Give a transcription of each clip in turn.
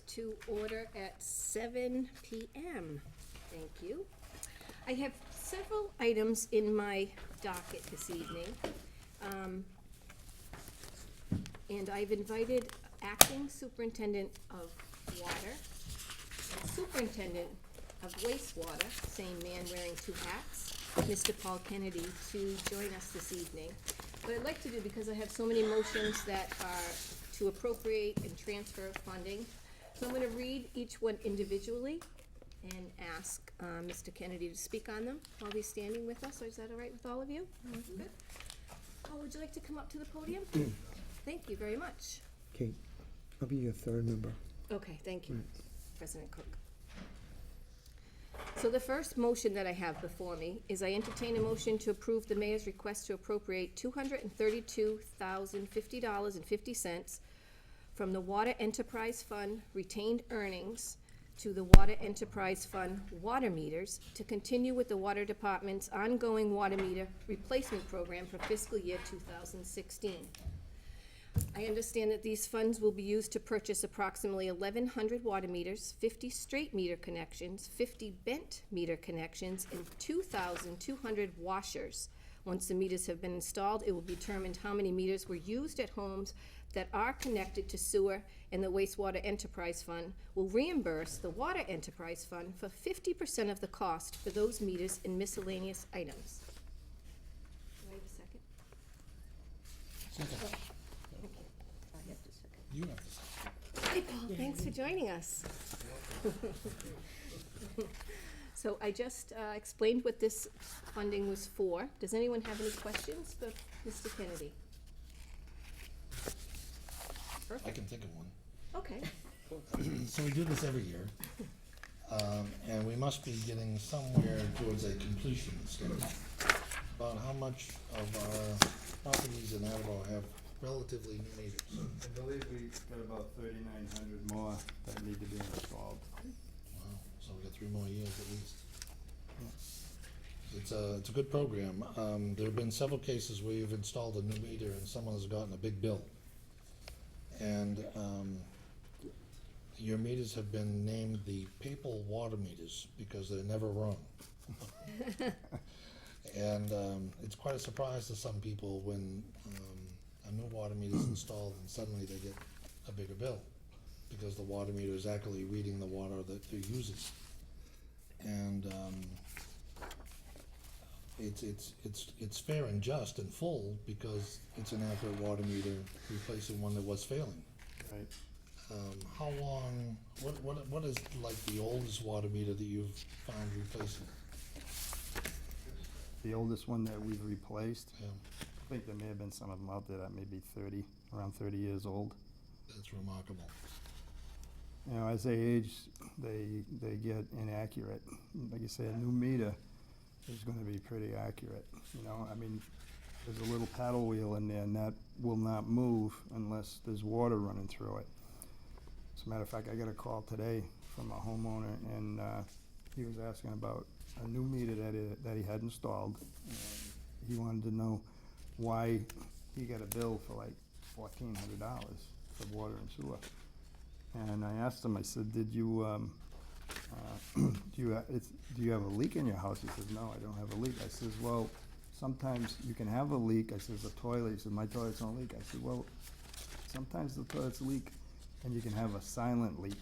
To order at 7 p.m. Thank you. I have several items in my docket this evening. And I've invited Acting Superintendent of Water and Superintendent of Wastewater, same man wearing two hats, Mr. Paul Kennedy, to join us this evening. What I'd like to do, because I have so many motions that are to appropriate and transfer funding, so I'm going to read each one individually and ask Mr. Kennedy to speak on them while he's standing with us. Is that all right with all of you? Mm-hmm. Good. Paul, would you like to come up to the podium? Thank you very much. Kate, I'll be your third member. Okay, thank you, President Cook. So the first motion that I have before me is I entertain a motion to approve the mayor's request to appropriate $232,050.50 from the Water Enterprise Fund retained earnings to the Water Enterprise Fund water meters to continue with the Water Department's ongoing water meter replacement program for fiscal year 2016. I understand that these funds will be used to purchase approximately 1,100 water meters, 50 straight meter connections, 50 bent meter connections, and 2,200 washers. Once the meters have been installed, it will be determined how many meters were used at homes that are connected to sewer, and the Wastewater Enterprise Fund will reimburse the Water Enterprise Fund for 50% of the cost for those meters and miscellaneous items. Do I have a second? Second. Oh, thank you. I have to second. You have to say. Hi, Paul, thanks for joining us. So I just explained what this funding was for. Does anyone have any questions for Mr. Kennedy? I Perfect. can think of one. Okay. So we do this every year, and we must be getting somewhere towards a completion schedule. About how much of our properties in Attleboro have relatively new meters? I believe we got about 3,900 more that need to be installed. Wow, so we got 3 more years at least. It's a good program. There have been several cases where you've installed a new meter and someone has gotten a big bill. And your meters have been named the papal water meters because they're never wrong. And it's quite a surprise to some people when a new water meter is installed and suddenly they get a bigger bill because the water meter is actually reading the water that they're using. And it's fair and just and full because it's an accurate water meter replacing one that was failing. Right. How long, what is like the oldest water meter that you've found replacing? The oldest one that we've replaced, Yeah, I think there may have been some of them out there that may be around 30 years old. that's remarkable. You know, as they age, they get inaccurate. Like you say, a new meter is gonna be pretty accurate, you know? I mean, there's a little paddle wheel in there and that will not move unless there's water running through it. As a matter of fact, I got a call today from a homeowner and he was asking about a new meter that he had installed. And he wanted to know why he got a bill for like $1,400 for water and sewer. And I asked him, I said, did you, do you have a leak in your house? He says, no, I don't have a leak. I says, well, sometimes you can have a leak. I says, the toilet, he said, my toilets don't leak. I said, well, sometimes the toilets leak and you can have a silent leak,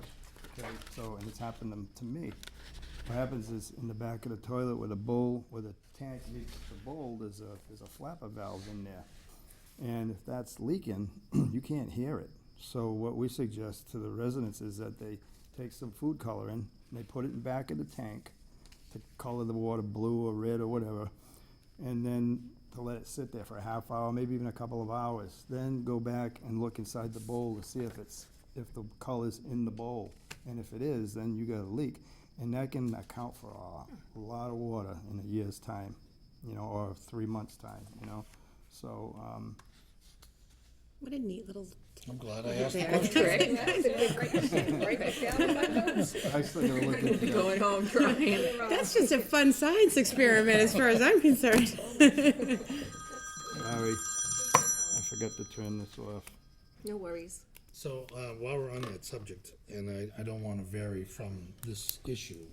okay? So, and it's happened to me. What happens is in the back of the toilet where the tank meets the bowl, there's a flapper valve in there. And if that's leaking, you can't hear it. So what we suggest to the residents is that they take some food coloring, and they put it in the back of the tank to color the water blue or red or whatever, and then to let it sit there for a half hour, maybe even a couple of hours. Then go back and look inside the bowl to see if the color's in the bowl. And if it is, then you got a leak. And that can account for a lot of water in a year's time, you know, or 3 months' time, you know? So, What a neat little I'm glad I asked the there. question. I still gotta look into that. Going home crying. That's just a fun science experiment as far as I'm concerned. Sorry, I forgot to turn this off. No worries. So, while we're on that subject, and I don't wanna vary from this issue,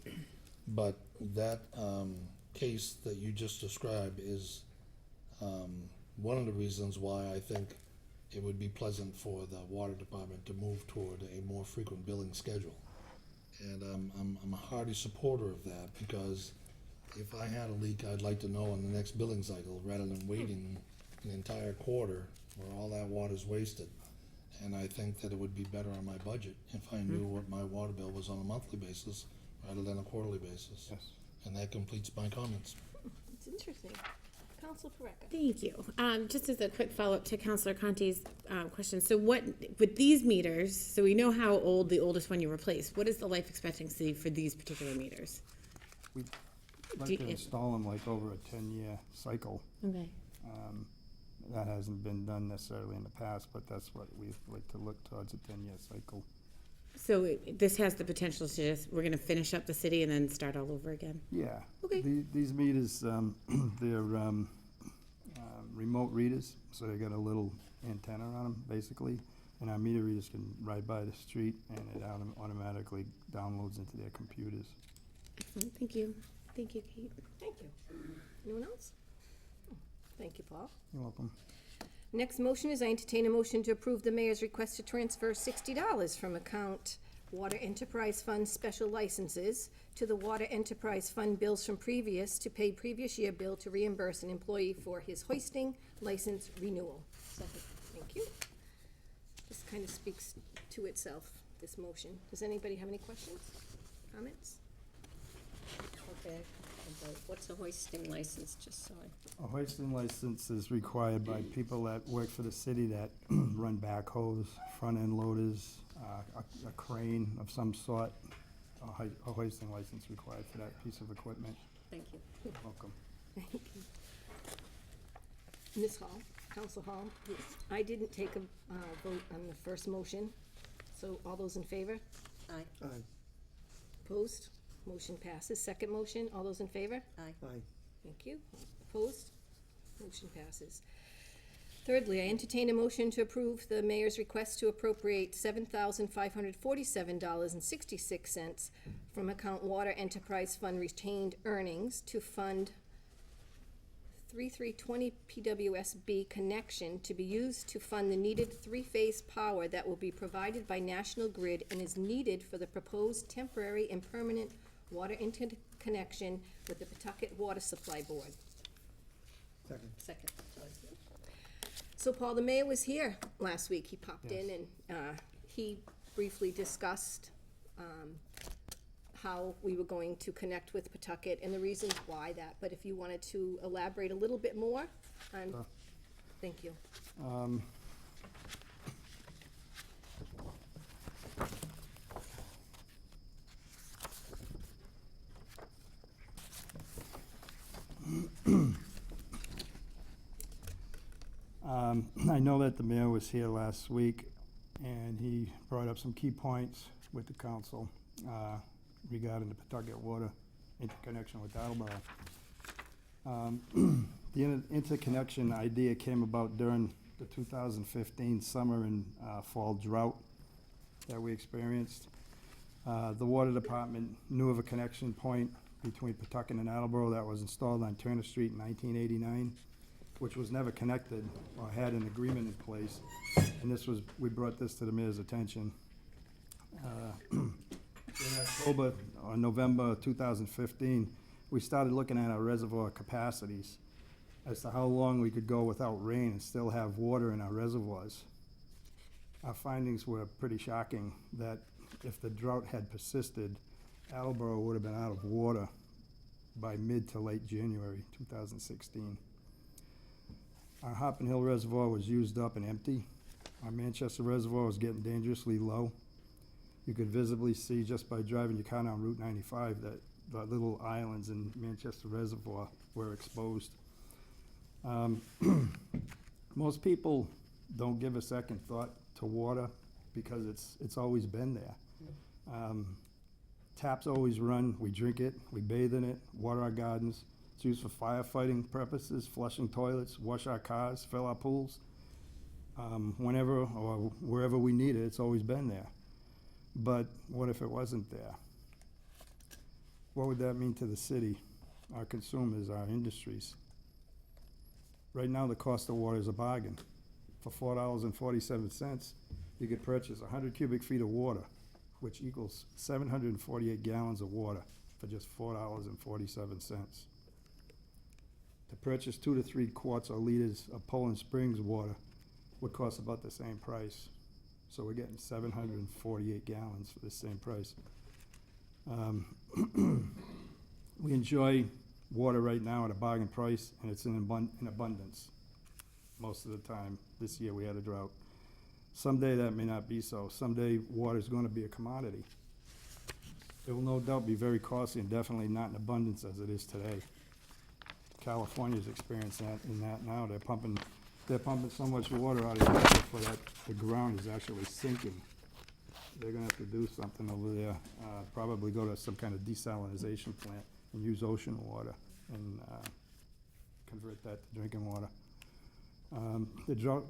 but that, case that you just described is, one of the reasons why I think it would be pleasant for the water department to move toward a more frequent billing schedule. And, I'm a hearty supporter of that, because if I had a leak, I'd like to know in the next billing cycle, rather than waiting an entire quarter where all that water's wasted. And I think that it would be better on my budget if I knew what my water bill was on a monthly basis rather than a quarterly basis. Yes. And that completes my comments. It's interesting. Council Pareca. Thank you. Just as a quick follow-up to Councilor Conti's question, so what, with these meters, so we know how old the oldest one you replaced, what is the life expectancy for these particular meters? We'd like Do to you- install them like over a 10-year cycle. Okay. That hasn't been done necessarily in the past, but that's what we'd like to look towards, a 10-year cycle. So this has the potential to just, we're gonna finish up the city and then start all over again? Yeah. Okay. These meters, they're remote readers, so they got a little antenna on them, basically. And our meter readers can ride by the street, and it automatically downloads into their computers. Excellent, thank you. Thank you, Kate. Thank you. Anyone else? Thank you, Paul. You're welcome. Next motion is I entertain a motion to approve the mayor's request to transfer $60 from account Water Enterprise Fund Special Licenses to the Water Enterprise Fund bills from previous to pay previous year bill to reimburse an employee for his hoisting license renewal. Second. Thank you. This kind of speaks to itself, this motion. Does anybody have any questions, comments? Okay, but what's a hoisting license, just so I, A hoisting license is required by people that work for the city that run backhoes, front-end loaders, a crane of some sort. A hoisting license required for that piece of equipment. thank you. Welcome. Thank you. Ms. Hall, Council Hall? Yes. I didn't take a vote on the first motion, so all those in favor? Aye, Aye. Opposed? Motion passes. Second motion, all those in favor? aye. Aye. Thank you. Opposed? Motion passes. Thirdly, I entertain a motion to approve the mayor's request to appropriate $7,547.66 from account Water Enterprise Fund retained earnings to fund 3320 PWSB connection to be used to fund the needed three-phase power that will be provided by National Grid and is needed for the proposed temporary and permanent water interconnection with the Pawtucket Water Supply Board. Second. Second. So Paul, the mayor was here last week. He popped in Yes. and he briefly discussed how we were going to connect with Pawtucket and the reasons why that. But if you wanted to elaborate a little bit more on, Sure. thank you. I know that the mayor was here last week, and he brought up some key points with the council regarding the Pawtucket Water interconnection with Attleboro. The interconnection idea came about during the 2015 summer and fall drought that we experienced. The water department knew of a connection point between Pawtucket and Attleboro that was installed on Turner Street in 1989, which was never connected or had an agreement in place. And this was, we brought this to the mayor's attention. In October or November 2015, we started looking at our reservoir capacities as to how long we could go without rain and still have water in our reservoirs. Our findings were pretty shocking that if the drought had persisted, Attleboro would have been out of water by mid to late January 2016. Our Hoppin Hill Reservoir was used up and empty. Our Manchester Reservoir was getting dangerously low. You could visibly see just by driving your car down Route 95 that the little islands in Manchester Reservoir were exposed. Most people don't give a second thought to water because it's always been there. Taps always run, we drink it, we bathe in it, water our gardens. It's used for firefighting purposes, flushing toilets, wash our cars, fill our pools. Whenever or wherever we need it, it's always been there. But what if it wasn't there? What would that mean to the city, our consumers, our industries? Right now, the cost of water is a bargain. For $4.47, you could purchase 100 cubic feet of water, which equals 748 gallons of water for just $4.47. To purchase 2 to 3 quarts or liters of Poland Springs water would cost about the same price. So we're getting 748 gallons for the same price. We enjoy water right now at a bargain price, and it's in abundance most of the time. This year we had a drought. Someday that may not be so. Someday water is going to be a commodity. It will no doubt be very costly and definitely not in abundance as it is today. California's experiencing that now. They're pumping so much water out of the aquifer that the ground is actually sinking. They're gonna have to do something over there, probably go to some kind of desalinization plant and use ocean water and convert that to drinking water. The drought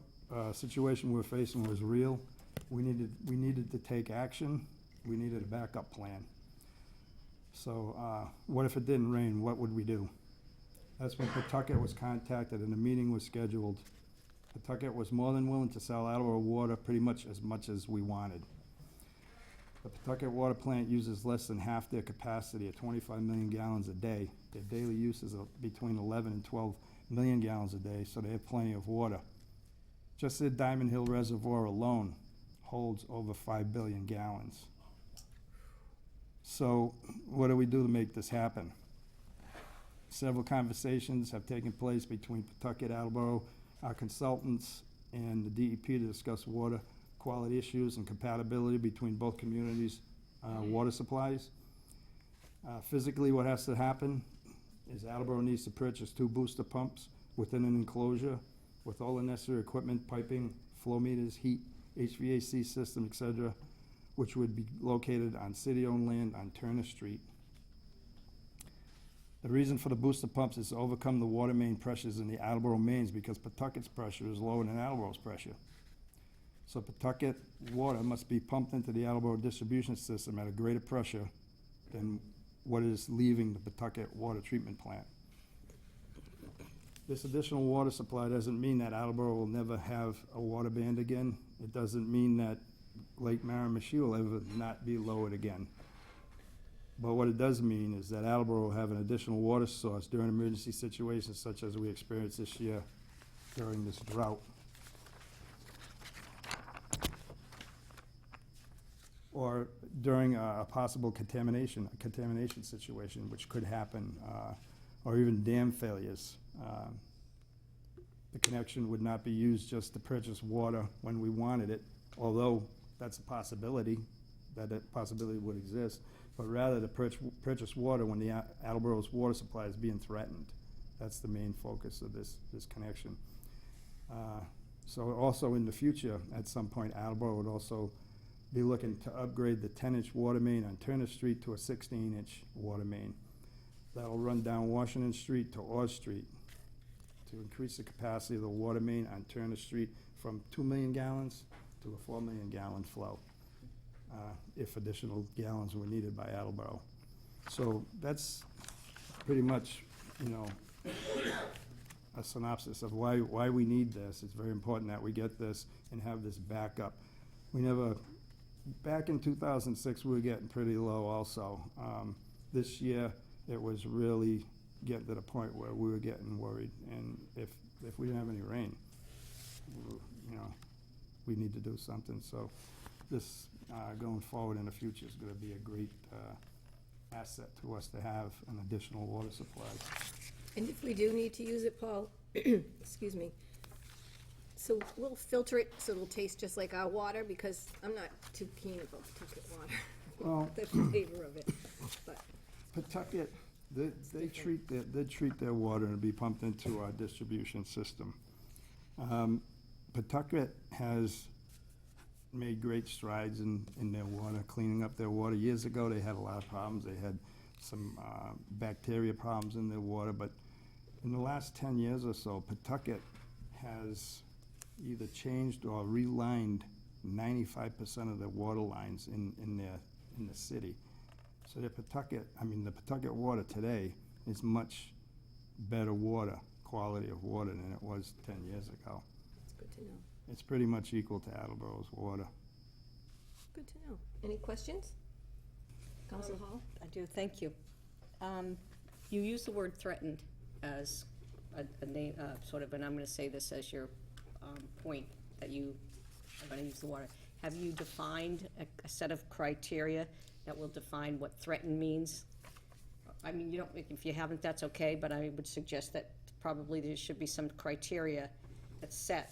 situation we're facing was real. We needed to take action. We needed a backup plan. So what if it didn't rain? What would we do? That's when Pawtucket was contacted and a meeting was scheduled. Pawtucket was more than willing to sell Attleboro water pretty much as we wanted. The Pawtucket water plant uses less than half their capacity at 25 million gallons a day. Their daily use is between 11 and 12 million gallons a day, so they have plenty of water. Just the Diamond Hill Reservoir alone holds over 5 billion gallons. So what do we do to make this happen? Several conversations have taken place between Pawtucket, Attleboro, our consultants, and the DEP to discuss water quality issues and compatibility between both communities' water supplies. Physically, what has to happen is Attleboro needs to purchase 2 booster pumps within an enclosure with all the necessary equipment, piping, flow meters, heat, HVAC system, etc., which would be located on city-owned land on Turner Street. The reason for the booster pumps is to overcome the water main pressures in the Attleboro mains because Pawtucket's pressure is lower than Attleboro's pressure. So Pawtucket water must be pumped into the Attleboro distribution system at a greater pressure than what is leaving the Pawtucket water treatment plant. This additional water supply doesn't mean that Attleboro will never have a water band again. It doesn't mean that Lake Miramichi will ever not be lowered again. But what it does mean is that Attleboro will have an additional water source during emergency situations such as we experienced this year during this drought. Or during a possible contamination situation, which could happen, or even dam failures. The connection would not be used just to purchase water when we wanted it, although that's a possibility, that possibility would exist, but rather to purchase water when the Attleboro's water supply is being threatened. That's the main focus of this connection. So also in the future, at some point, Attleboro would also be looking to upgrade the 10-inch water main on Turner Street to a 16-inch water main. That'll run down Washington Street to Orr Street to increase the capacity of the water main on Turner Street from 2 million gallons to a 4 million gallon flow, if additional gallons were needed by Attleboro. So that's pretty much, a synopsis of why we need this. It's very important that we get this and have this backup. Back in 2006, we were getting pretty low also. This year, it was really getting to the point where we were getting worried. And if we didn't have any rain, we need to do something. So this, going forward in the future is gonna be a great, asset to us to have an additional water supply. And if we do need to use it, Paul, excuse me, so we'll filter it so it'll taste just like our water, because I'm not too keen about Pawtucket water. Well- The flavor of it, but, Pawtucket, they treat their water and be pumped into our distribution system. Pawtucket has made great strides in their water, cleaning up their water. Years ago, they had a lot of problems. They had some bacteria problems in their water, but in the last 10 years or so, Pawtucket has either changed or relined 95% of the water lines in the city. So the Pawtucket water today is much better water, quality of water than it was 10 years ago. it's good to know, It's pretty much equal to Attleboro's water. good to know. Any questions? Council Hall? I do, thank you. You use the word threatened as a name, sort of, and I'm gonna say this as your, point, that you are gonna use the water. Have you defined a set of criteria that will define what threatened means? I mean, you don't, if you haven't, that's okay, but I would suggest that probably there should be some criteria that's set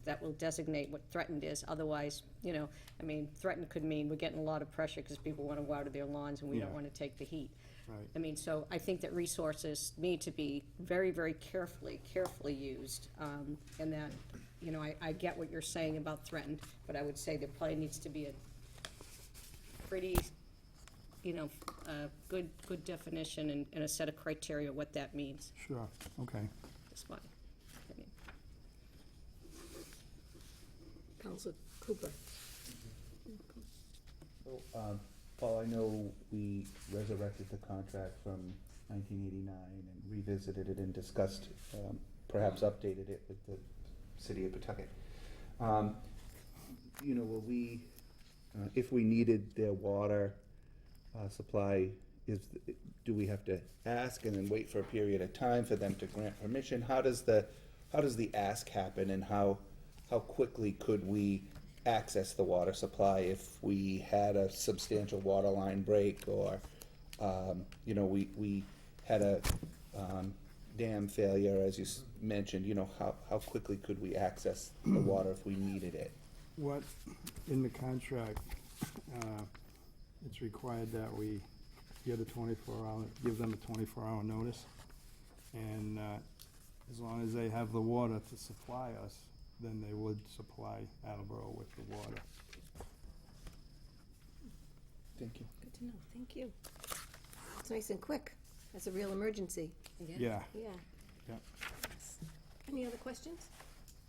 that will designate what threatened is. Otherwise, you know, I mean, threatened could mean we're getting a lot of pressure because people want to water their lawns and we don't Yeah. want to take the heat. Right. I mean, so I think that resources need to be very, very carefully used. And that, you know, I get what you're saying about threatened, but I would say there probably needs to be a pretty, you know, good definition and a set of criteria what that means. Sure, okay. That's my opinion. Council Cooper? Paul, I know we resurrected the contract from 1989 and revisited it and discussed, perhaps updated it with the city of Pawtucket. You know, will we, if we needed their water supply, do we have to ask and then wait for a period of time for them to grant permission? How does the ask happen, and how quickly could we access the water supply if we had a substantial water line break, or you know, we had a dam failure, as you mentioned? You know, how quickly could we access the water if we needed it? What, in the contract, it's required that we give them a 24-hour notice. And as long as they have the water to supply us, then they would supply Attleboro with the water. Thank you. Good to know, thank you. It's nice and quick. That's a real emergency. Yeah, Yeah. yeah. Any other questions?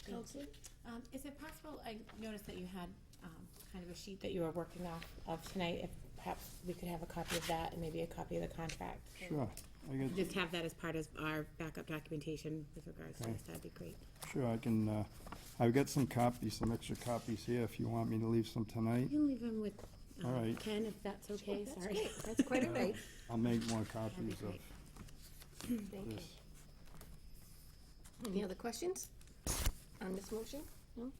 Council? Is it possible, I noticed that you had kind of a sheet that you were working off of tonight, if perhaps we could have a copy of that and maybe a copy of the contract? Sure. I got, Just have that as part of our backup documentation with regards to Okay. this, that'd be great. sure, I can, I've got some copies, some extra copies here if you want me to leave some tonight. You can leave them with All right. Ken, if that's okay, That's sorry. great. That's quite all right. I'll make more That'd copies be of great. Thank you. this. Any other questions on this motion? No?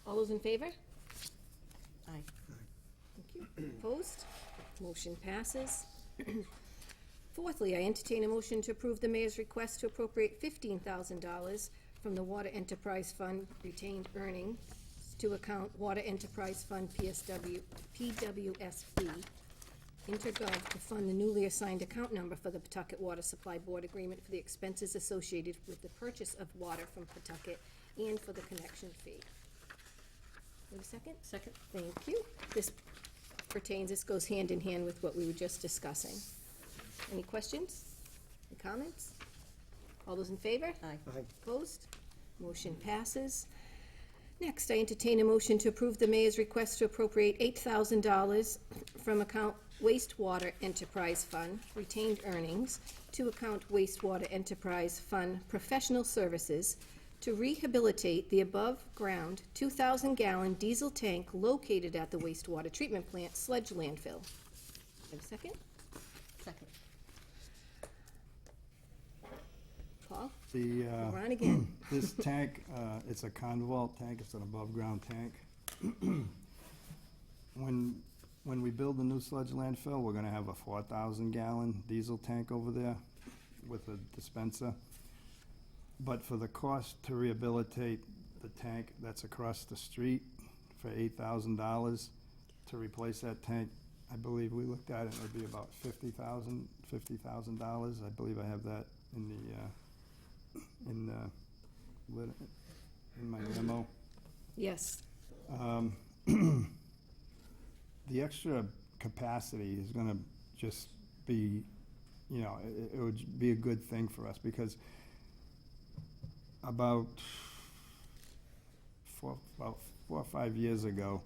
All those in favor? Aye. Thank you. Opposed? Motion passes. Fourthly, I entertain a motion to approve the mayor's request to appropriate $15,000 from the Water Enterprise Fund retained earnings to account Water Enterprise Fund PWSB, Intergov, to fund the newly assigned account number for the Pawtucket Water Supply Board agreement for the expenses associated with the purchase of water from Pawtucket and for the connection fee. Wait a second? Second? Thank you. This goes hand in hand with what we were just discussing. Any questions? Any comments? All those in favor? Aye. Aye. Opposed? Motion passes. Next, I entertain a motion to approve the mayor's request to appropriate $8,000 from account wastewater enterprise fund retained earnings to account wastewater enterprise fund professional services to rehabilitate the above-ground 2,000-gallon diesel tank located at the wastewater treatment plant sludge landfill. Have a second? Second. Paul? The, We're on again. this tank, it's a Convault tank, it's an above-ground tank. When we build the new sludge landfill, we're gonna have a 4,000-gallon diesel tank over there with a dispenser. But for the cost to rehabilitate the tank that's across the street for $8,000, to replace that tank, I believe we looked at it, it would be about $50,000. I believe I have that in my memo. Yes. The extra capacity is gonna just be, you know, it would be a good thing for us, because about 4 or 5 years ago,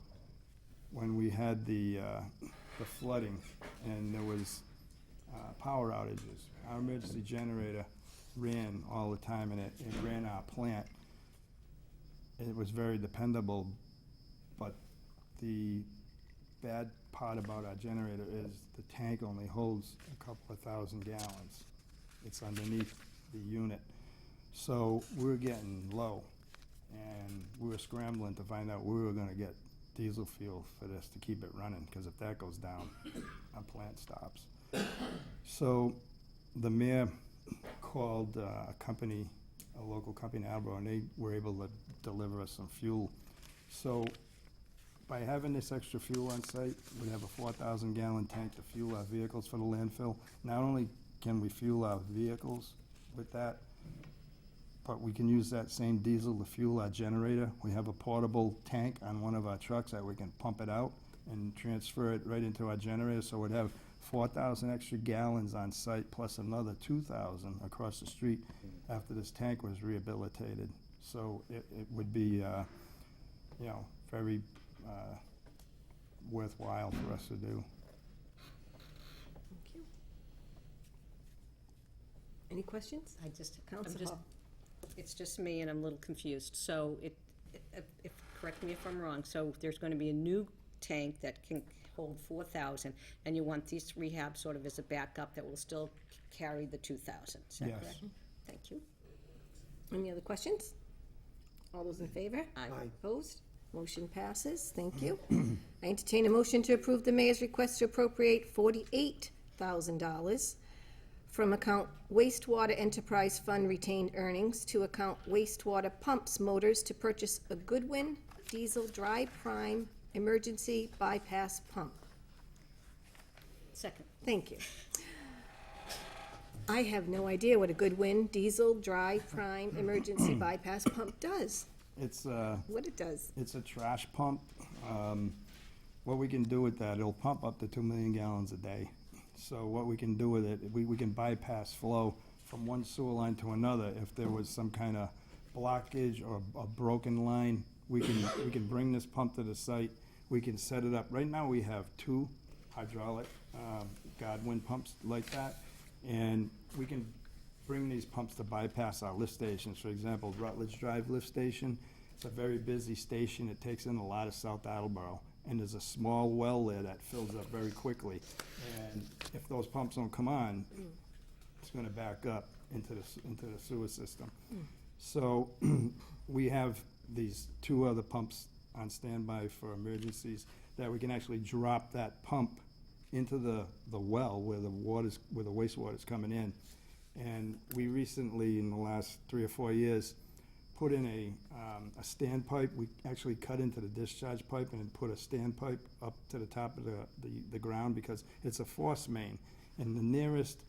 when we had the flooding and there was power outages, our emergency generator ran all the time, and it ran our plant. It was very dependable, but the bad part about our generator is the tank only holds a couple of thousand gallons. It's underneath the unit. So we're getting low, and we were scrambling to find out where we were gonna get diesel fuel for this to keep it running, because if that goes down, our plant stops. So the mayor called a company, a local company in Attleboro, and they were able to deliver us some fuel. So by having this extra fuel on site, we have a 4,000-gallon tank to fuel our vehicles for the landfill. Not only can we fuel our vehicles with that, but we can use that same diesel to fuel our generator. We have a portable tank on one of our trucks that we can pump it out and transfer it right into our generator, so we'd have 4,000 extra gallons on site, plus another 2,000 across the street after this tank was rehabilitated. So it would be, you know, very worthwhile for us to do. Thank you. Any questions? Counselor Hall. It's just me and I'm a little confused. So correct me if I'm wrong, so there's gonna be a new tank that can hold 4,000, and you want this rehab sort of as a backup that will still carry the 2,000, is that Yes. correct? Thank you. Any other questions? All those in favor? Aye. Opposed? Motion passes. Thank you. I entertain a motion to approve the mayor's request to appropriate $48,000 from account wastewater enterprise fund retained earnings to account wastewater pumps motors to purchase a Goodwin diesel dry prime emergency bypass pump. Second. Thank you. I have no idea what a Goodwin diesel dry prime emergency bypass pump does, It's what it does. It's a trash pump. What we can do with that, it'll pump up to 2 million gallons a day. So what we can do with it, we can bypass flow from one sewer line to another. If there was some kind of blockage or a broken line, we can bring this pump to the site. We can set it up. Right now, we have 2 hydraulic Godwin pumps like that, and we can bring these pumps to bypass our lift stations. For example, Rutledge Drive Lift Station, it's a very busy station. It takes in a lot of South Attleboro, and there's a small well there that fills up very quickly. And if those pumps don't come on, it's gonna back up into the sewer system. So we have these 2 other pumps on standby for emergencies that we can actually drop that pump into the well where the wastewater's coming in. And we recently, in the last 3 or 4 years, put in a standpipe. We actually cut into the discharge pipe and then put a standpipe up to the top of the ground, because it's a force main. And the nearest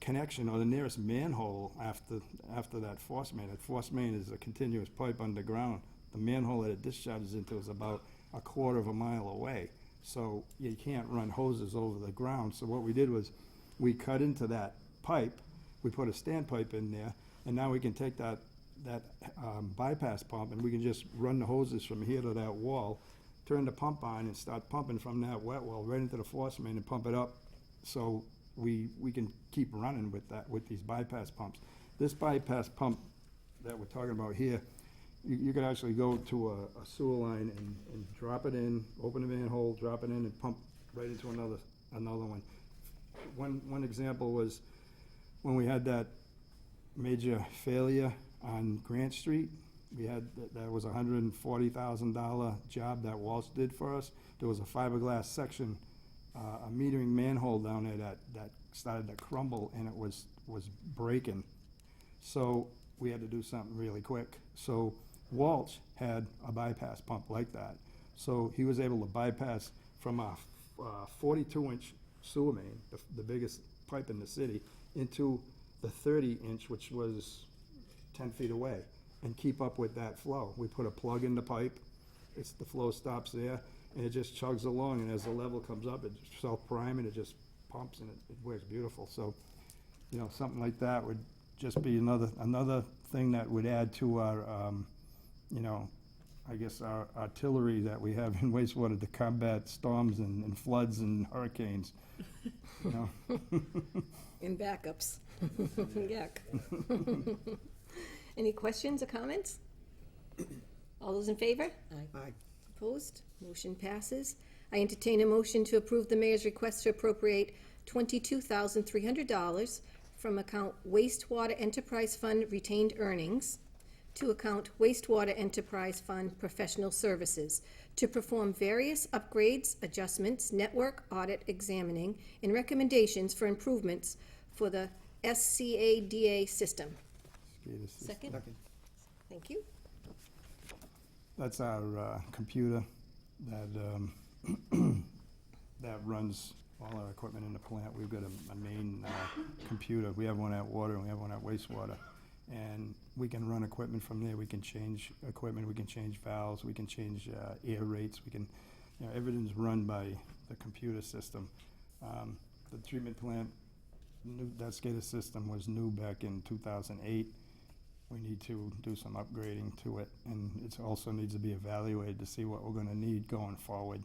connection, or the nearest manhole after that force main is a continuous pipe underground. The manhole that it discharges into is about a quarter of a mile away. So you can't run hoses over the ground. So what we did was, we cut into that pipe, we put a standpipe in there, and now we can take that bypass pump, and we can just run the hoses from here to that wall, turn the pump on, and start pumping from that wet well right into the force main and pump it up. So we can keep running with these bypass pumps. This bypass pump that we're talking about here, you could actually go to a sewer line and drop it in, open the manhole, drop it in, and pump right into another one. One example was when we had that major failure on Grant Street. we had, that was a $140,000 job that Walsh did for us. There was a fiberglass section, a metering manhole down there that started to crumble, and it was breaking. So we had to do something really quick. So Walsh had a bypass pump like that. So he was able to bypass from a 42-inch sewer main, the biggest pipe in the city, into the 30-inch, which was 10 feet away, and keep up with that flow. We put a plug in the pipe, the flow stops there, and it just chugs along, and as the level comes up, it self-prime, and it just pumps, and it works beautiful. So, you know, something like that would just be another thing that would add to our, you know, I guess our artillery that we have in wastewater to combat storms and floods and hurricanes, you know? And backups. Yuck. Any questions or comments? All those in favor? Aye. Opposed? Motion passes. I entertain a motion to approve the mayor's request to appropriate $22,300 from account wastewater enterprise fund retained earnings to account wastewater enterprise fund professional services to perform various upgrades, adjustments, network audit examining, and recommendations for improvements for the SCADA system. Second? Second. Thank you. That's our computer that, that runs all our equipment in the plant. We've got a main computer. We have one at water and we have one at wastewater. And we can run equipment from there. We can change equipment, we can change valves, we can change air rates, we can, you know, everything's run by the computer system. The treatment plant, that SCADA system was new back in 2008. We need to do some upgrading to it, and it also needs to be evaluated to see what we're gonna need going forward.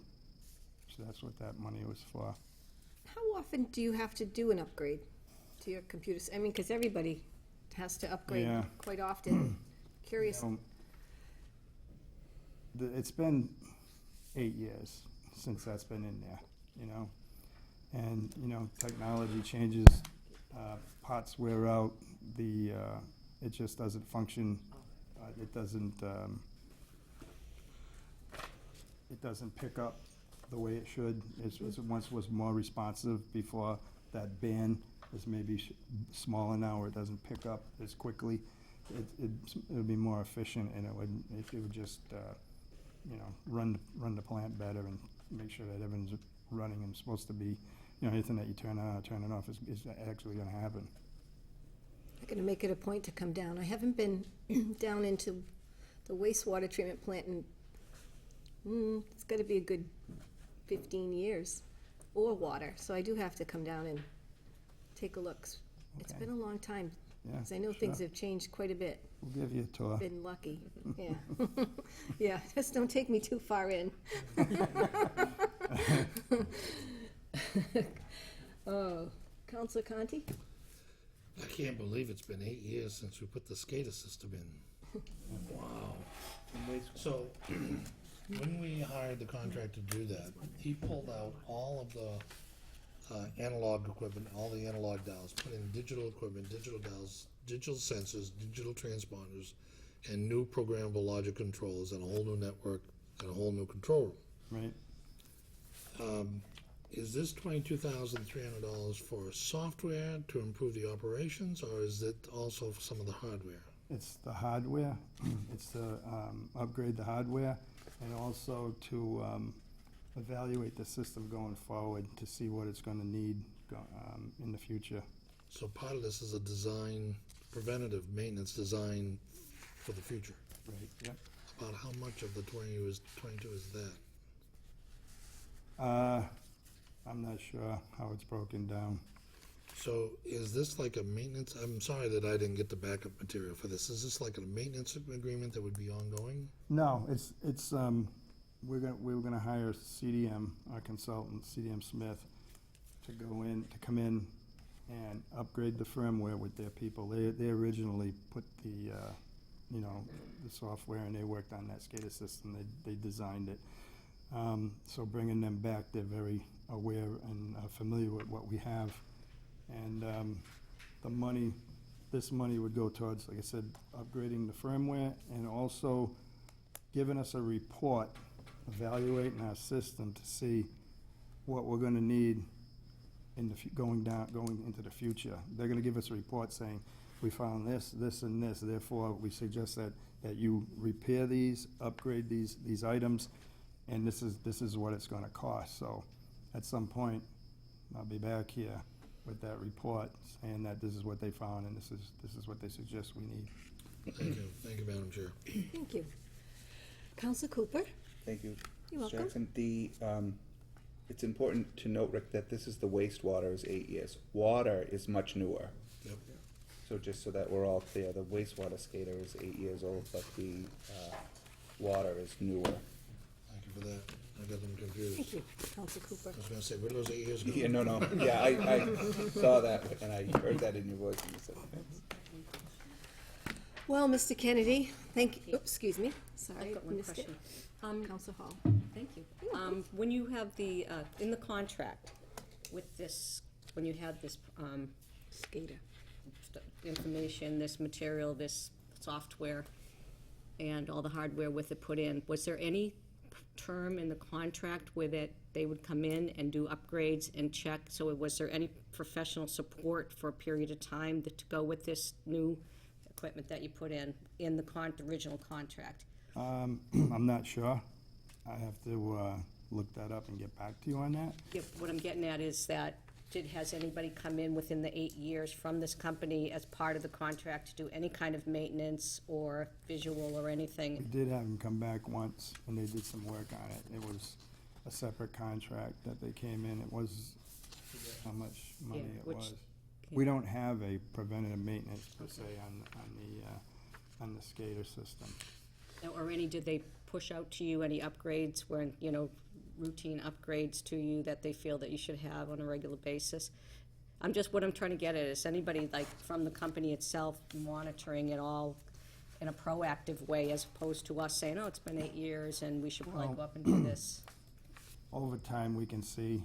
So that's what that money was for. How often do you have to do an upgrade to your computers? I mean, because everybody has to upgrade Yeah. quite often. Curious. It's been 8 years since that's been in there, you know? And, you know, technology changes, pots wear out, it just doesn't function, it doesn't pick up the way it should. It once was more responsive before. That band is maybe smaller now, where it doesn't pick up as quickly. It would be more efficient, and it would just, you know, run the plant better and make sure that everything's running and supposed to be, you know, anything that you turn on or turn it off is actually gonna happen. I'm gonna make it a point to come down. I haven't been down into the wastewater treatment plant in, it's gotta be a good 15 years, or water, so I do have to come down and take a look. It's Okay. been a long time, Yeah, because I know things sure. have changed quite a bit. We'll give you a tour. Been lucky, yeah. Yeah, just don't take me too far in. Oh, Counselor Conti? I can't believe it's been 8 years since we put the SCADA system in. Wow. So, when we hired the contractor to do that, he pulled out all of the analog equipment, all the analog dials, put in digital equipment, digital dials, digital sensors, digital transponders, and new programmable logic controls, and a whole new network, and a whole new control room. Right. Is this $22,300 for software to improve the operations, or is it also for some of the hardware? It's the hardware, it's to upgrade the hardware, and also to evaluate the system going forward to see what it's gonna need in the future. So part of this is a design, preventative maintenance design for the future. Right, yep. About how much of the 22 is that? I'm not sure how it's broken down. So is this like a maintenance, I'm sorry that I didn't get the backup material for this. Is this like a maintenance agreement that would be ongoing? No, it's we were gonna hire CDM, our consultant, CDM Smith, to come in and upgrade the firmware with their people. They originally put the, you know, the software, and they worked on that SCADA system. They designed it. So bringing them back, they're very aware and familiar with what we have. And the money this money would go towards, like I said, upgrading the firmware and also giving us a report, evaluating our system to see what we're gonna need in the, going into the future. They're gonna give us a report saying, we found this, this, and this, therefore, we suggest that you repair these, upgrade these items, and this is what it's gonna cost. So, at some point, I'll be back here with that report, saying that this is what they found, and this is what they suggest we need. Thank you, Madam Chair. Thank you. Counselor Cooper? Thank you. You're Ms. welcome. Jackson, it's important to note, Rick, that this is the wastewater is 8 years. Water is much newer. Yep. So just so that we're all clear, the wastewater skater is 8 years old, but the water is newer. Thank you for that. I got them confused. Thank you, Counselor Cooper. I was gonna say, what was 8 years ago? Yeah, no, yeah, I saw that, and I heard that in your voice when you said thanks. Well, Mr. Kennedy, thank you, oops, excuse me, sorry, I've got one missed it. question. Counselor Hall. Thank you. When you have the, in the contract with this, when you had this, Skater. information, this material, this software, and all the hardware with it put in, was there any term in the contract where that they would come in and do upgrades and check? So was there any professional support for a period of time to go with this new equipment that you put in the original contract? I'm not sure. I have to look that up and get back to you on that. Yeah, what I'm getting at is that, has anybody come in within the 8 years from this company as part of the contract to do any kind of maintenance or visual or We anything? did have them come back once, and they did some work on it. It was a separate contract that they came in. It was, how much money Yeah, it which- was. We don't have a preventative maintenance per se on the skater system. Or any, did they push out to you any upgrades, where, you know, routine upgrades to you that they feel that you should have on a regular basis? What I'm trying to get at is anybody like from the company itself monitoring it all in a proactive way, as opposed to us saying, oh, it's been 8 years and we should probably Well- go up and do this. Over time, we can see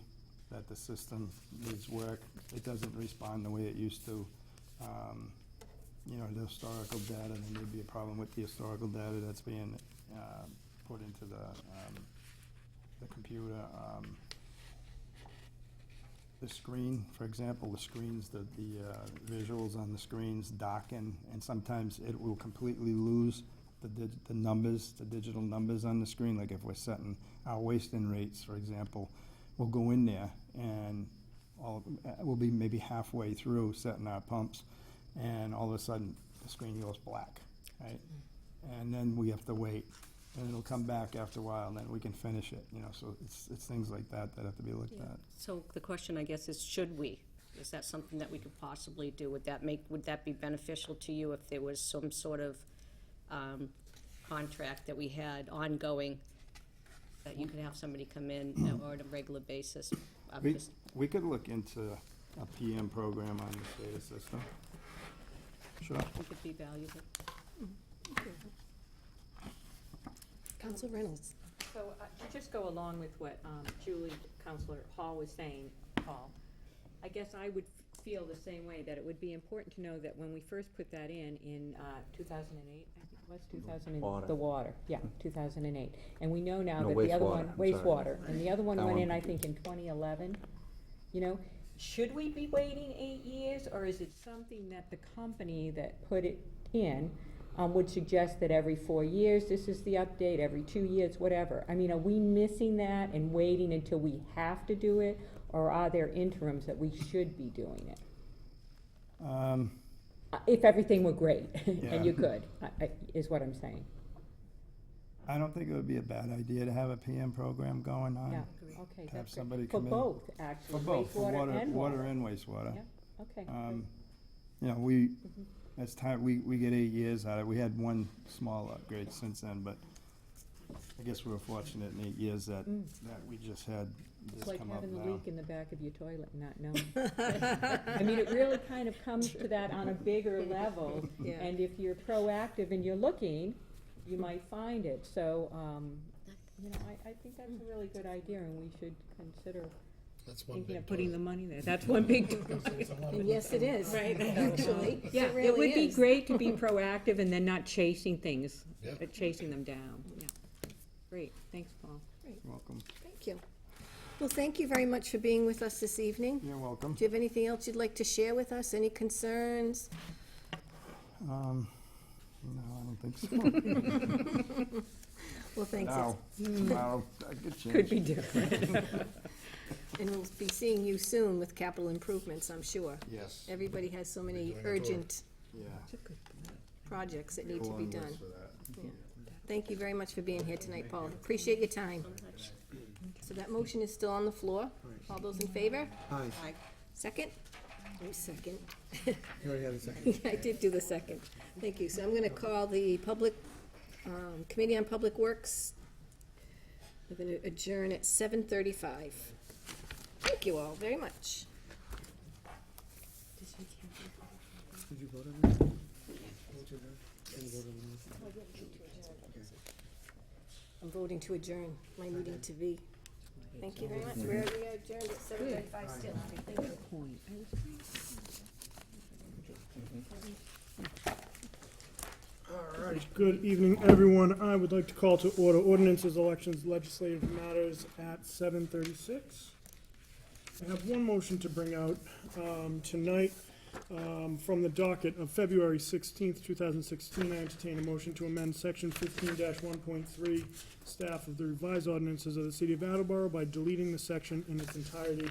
that the system needs work. It doesn't respond the way it used to. You know, the historical data, there may be a problem with the historical data that's being put into the computer. The screen, for example, the screens, the visuals on the screens darken, and sometimes it will completely lose the numbers, the digital numbers on the screen. Like if we're setting our waste-in rates, for example, we'll go in there and we'll be maybe halfway through setting our pumps, and all of a sudden, the screen goes black, right? And then we have to wait, and it'll come back after a while, and then we can finish it, you know, so it's things like that that have to be looked at. So the question, I guess, is should we? Is that something that we could possibly do? Would that be beneficial to you if there was some sort of contract that we had ongoing, that you could have somebody come in on a regular basis? We could look into a PM program on the SCADA system. Sure. It could be valuable. Counselor Reynolds. So, to just go along with what Julie, Counselor Hall was saying, Paul, I guess I would feel the same way, that it would be important to know that when we first put that in 2008, I think it was 2008. Water. The water, yeah, 2008. And we know now No, that the other one, wastewater, I'm sorry. wastewater, and the other one That went one- in, I think, in 2011. You know, should we be waiting 8 years, or is it something that the company that put it in would suggest that every 4 years, this is the update, every 2 years, whatever? I mean, are we missing that and waiting until we have to do it, or are there interims that we should be doing it? If everything were great, and you could, is what I'm saying. I don't think it would be a bad idea to have a PM program going on. Yeah, okay, have that's somebody good. For come in. both, actually, For both, for wastewater and water water. and wastewater. Yeah, okay, Um, good. You know, it's time, we get 8 years out of it. We had one small upgrade since then, but I guess we were fortunate in 8 years that we just had It's this like come up having the now. leak in the back of your toilet and not knowing. I mean, it really kind of comes to that on a bigger level. Yeah. And if you're proactive and you're looking, you might find it. So, you know, I think that's a really good idea, and we should consider That's one thinking big of putting the toilet. money there. That's one big It's a lot of And yes, it is. Right. Actually, Yeah, it it really would be is. great to be proactive and then not chasing things, Yeah. chasing them down, yeah. Great, thanks, Paul. Welcome. Thank you. Well, thank you very much for being with us this evening. You're welcome. Do you have anything else you'd like to share with us? Any concerns? No, I don't think so. Well, thanks. Now, tomorrow, that could change. Could be different. And we'll be seeing you soon with capital improvements, I'm sure. Yes, Everybody has so many doing a tour. urgent yeah. projects that need to Go be on done. list for that. Yeah. Thank you very much for being here tonight, Paul. Appreciate your time. So that motion is still on the floor. All those in favor? Aye. Second? Who's second? You already had a second. I did do the second. Thank you. So I'm gonna call the public, Committee on Public Works. We're gonna adjourn at 7:35. Thank you all very much. Did you vote on this? Vote to adjourn? Can you vote on this? I'm voting to adjourn my meeting to be. Thank you very much. We are adjourned at 7:35 still. Thank you. Point. All right, good evening, everyone. I would like to call to order ordinances, elections, legislative matters at 7:36. I have one motion to bring out tonight from the docket of February 16th, 2016. I entertain a motion to amend section 15-1.3 staff of the revised ordinances of the city of Attleboro by deleting the section in its entirety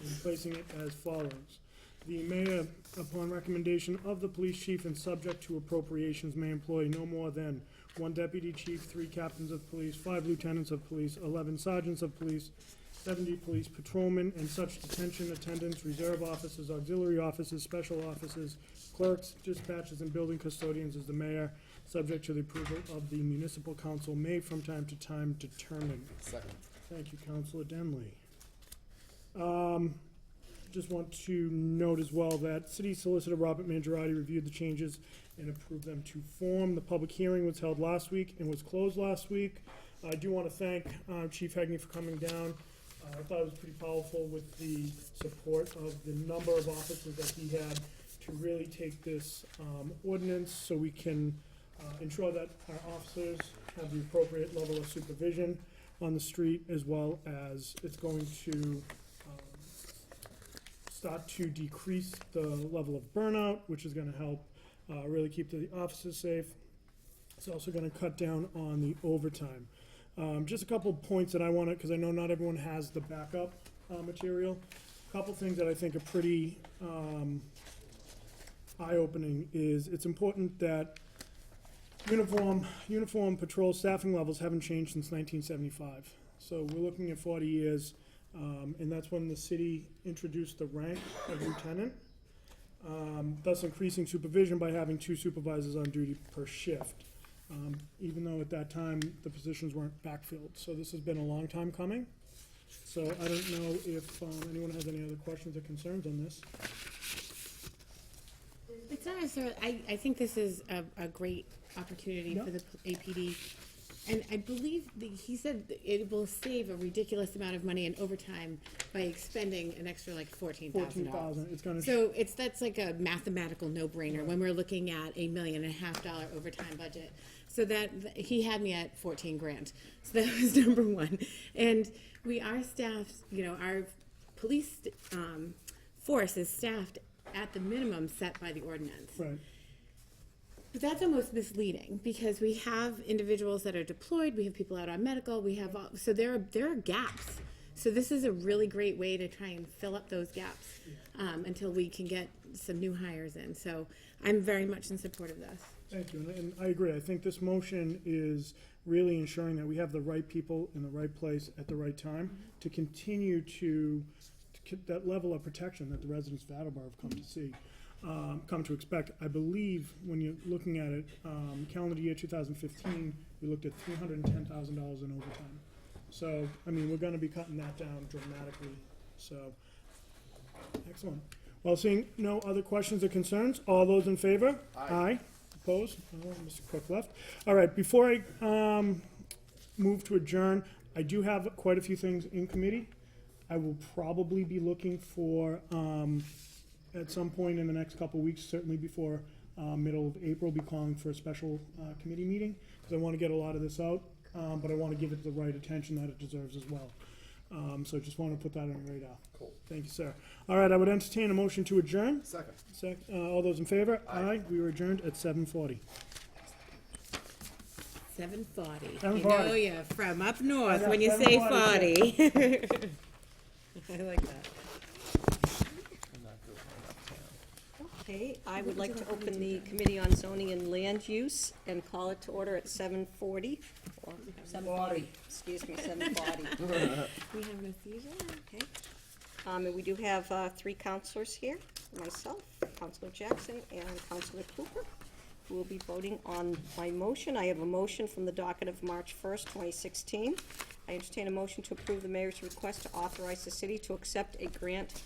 and replacing it as follows. The mayor, upon recommendation of the police chief and subject to appropriations, may employ no more than 1 deputy chief, 3 captains of police, 5 lieutenants of police, 11 sergeants of police, 70 police patrolmen, and such detention attendants, reserve officers, auxiliary officers, special officers, clerks, dispatchers, and building custodians as the mayor, subject to the approval of the municipal council, may from time to time determine. Second. Thank you, Councilor Denley. Just want to note as well that City Solicitor Robert Mangiarotti reviewed the changes and approved them to form. The public hearing was held last week and was closed last week. I do want to thank Chief Hegney for coming down. I thought it was pretty powerful with the support of the number of officers that he had to really take this ordinance so we can ensure that our officers have the appropriate level of supervision on the street, as well as it's going to start to decrease the level of burnout, which is gonna help really keep the officers safe. It's also gonna cut down on the overtime. Just a couple points that I wanna, because I know not everyone has the backup material. Couple things that I think are pretty eye-opening is it's important that uniform patrol staffing levels haven't changed since 1975. So we're looking at 40 years. And that's when the city introduced the rank of lieutenant, thus increasing supervision by having 2 supervisors on duty per shift, even though at that time the positions weren't backfilled. So this has been a long time coming. So I don't know if anyone has any other questions or concerns on this. It's not necessarily, I think this is a great opportunity for the APD. And I believe he said that it will save a ridiculous amount of money in overtime by expending an extra like $14,000. $14,000, it's gonna. So that's like a mathematical no-brainer when we're looking at $1.5 million overtime budget. So that he had me at 14 grand. So that was number one. And we are staffed, our police force is staffed at the minimum set by the ordinance. Right. But that's almost misleading because we have individuals that are deployed, we have people out on medical, so there are gaps. So this is a really great way to try and fill up those gaps until we can get some new hires in. So I'm very much in support of this. Thank you, and I agree. I think this motion is really ensuring that we have the right people in the right place at the right time to continue to keep that level of protection that the residents of Attleboro have come to see. Come to expect. I believe when you're looking at it, calendar year 2015, we looked at $310,000 in overtime. So, I mean, we're gonna be cutting that down dramatically, so, excellent. Well, seeing no other questions or concerns, all those in favor? Aye. Opposed? Oh, Mr. Cook left. All right, before I move to adjourn, I do have quite a few things in committee. I will probably be looking for, at some point in the next couple of weeks, certainly before middle of April, be calling for a special committee meeting, because I want to get a lot of this out, but I want to give it the right attention that it deserves as well. So just want to put that on your radar. Cool. Thank you, sir. All right, I would entertain a motion to adjourn. Second. All those in favor? Aye. We were adjourned at 7:40. 7:40. You 7:40. know you're from up north got when you say 7:40, 40. I like that. Okay, I would like to open the Committee on Zoning and Land Use and call it to order at 7:40, or 7:40, excuse me, 7:40. We having a seizure? Okay. And we do have three counselors here, myself, Counselor Jackson, and Counselor Cooper, who will be voting on my motion. I have a motion from the docket of March 1st, 2016. I entertain a motion to approve the mayor's request to authorize the city to accept a grant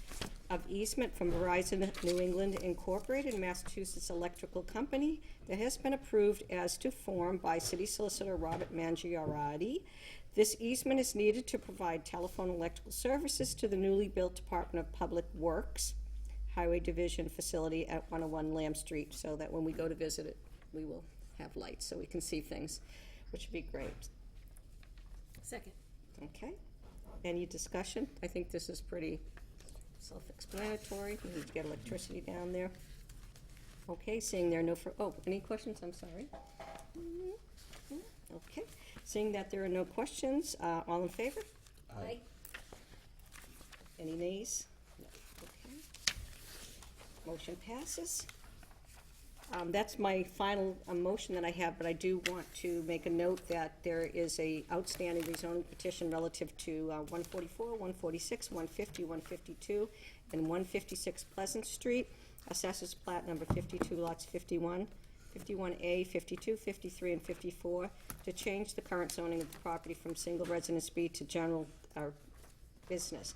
of easement from Verizon New England Incorporated, Massachusetts Electrical Company, that has been approved as to form by City Solicitor Robert Mangiarotti. This easement is needed to provide telephone electrical services to the newly built Department of Public Works Highway Division facility at 101 Lamb Street, so that when we go to visit it, we will have lights so we can see things, which would be great. Second. Okay. Any discussion? I think this is pretty self-explanatory. We need to get electricity down there. Okay, seeing there are no, any questions? I'm sorry. Okay, seeing that there are no questions, all in favor? Aye. Any nays? No. Okay. Motion passes. That's my final motion that I have, but I do want to make a note that there is a outstanding rezoning petition relative to 144, 146, 150, 152, and 156 Pleasant Street. Assessors plat number 52, lots 51, 51A, 52, 53, and 54, to change the current zoning of the property from single residence B to general business.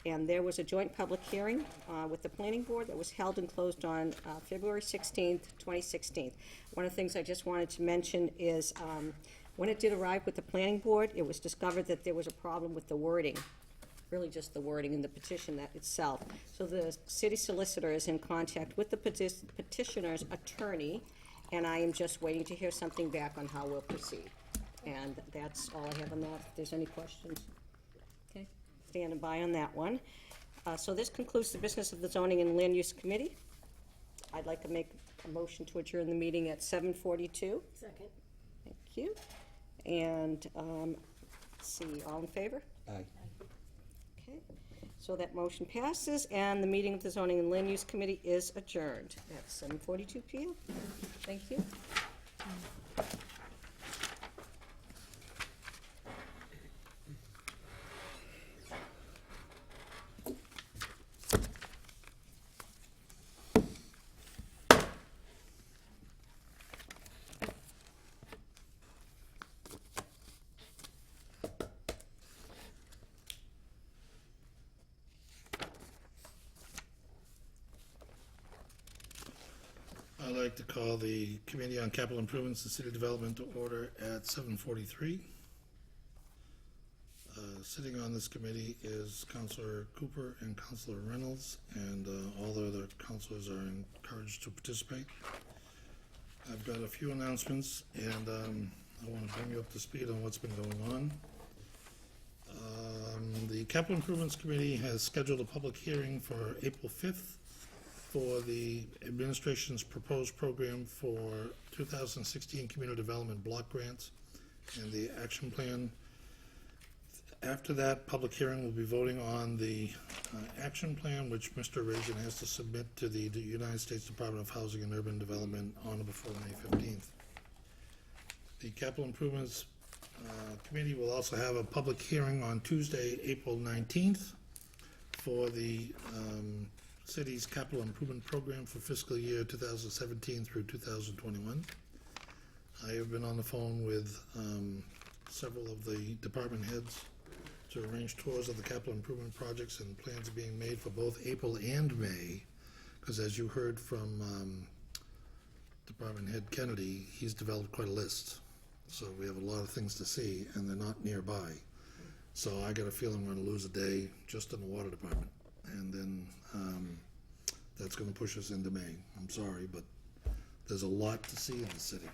And there was a joint public hearing with the planning board that was held and closed on February 16th, 2016. One of the things I just wanted to mention is when it did arrive with the planning board, it was discovered that there was a problem with the wording, really just the wording in the petition that itself. So the city solicitor is in contact with the petitioner's attorney, and I am just waiting to hear something back on how we'll proceed. And that's all I have on that. If there's any questions. Okay, standing by on that one. So this concludes the business of the Zoning and Land Use Committee. I'd like to make a motion to adjourn the meeting at 7:42. Second. Thank you. And, let's see, all in favor? Aye. Okay, so that motion passes, and the meeting of the Zoning and Land Use Committee is adjourned at 7:42 PM. Thank you. I'd like to call the Committee on Capital Improvements and City Development to order at 7:43. Sitting on this committee is Councilor Cooper and Councilor Reynolds, and all the other councilors are encouraged to participate. I've got a few announcements, and I want to bring you up to speed on what's been going on. The Capital Improvements Committee has scheduled a public hearing for April 5th for the administration's proposed program for 2016 Community Development Block Grants and the action plan. After that public hearing, we'll be voting on the action plan, which Mr. Reagan has to submit to the United States Department of Housing and Urban Development on or before May 15th. The Capital Improvements Committee will also have a public hearing on Tuesday, April 19th for the city's capital improvement program for fiscal year 2017 through 2021. I have been on the phone with several of the department heads to arrange tours of the capital improvement projects, and plans are being made for both April and May, because as you heard from Department Head Kennedy, he's developed quite a list. So we have a lot of things to see, and they're not nearby. So I got a feeling we're gonna lose a day just in the water department. And then, that's gonna push us into May. I'm sorry, but there's a lot to see in the city.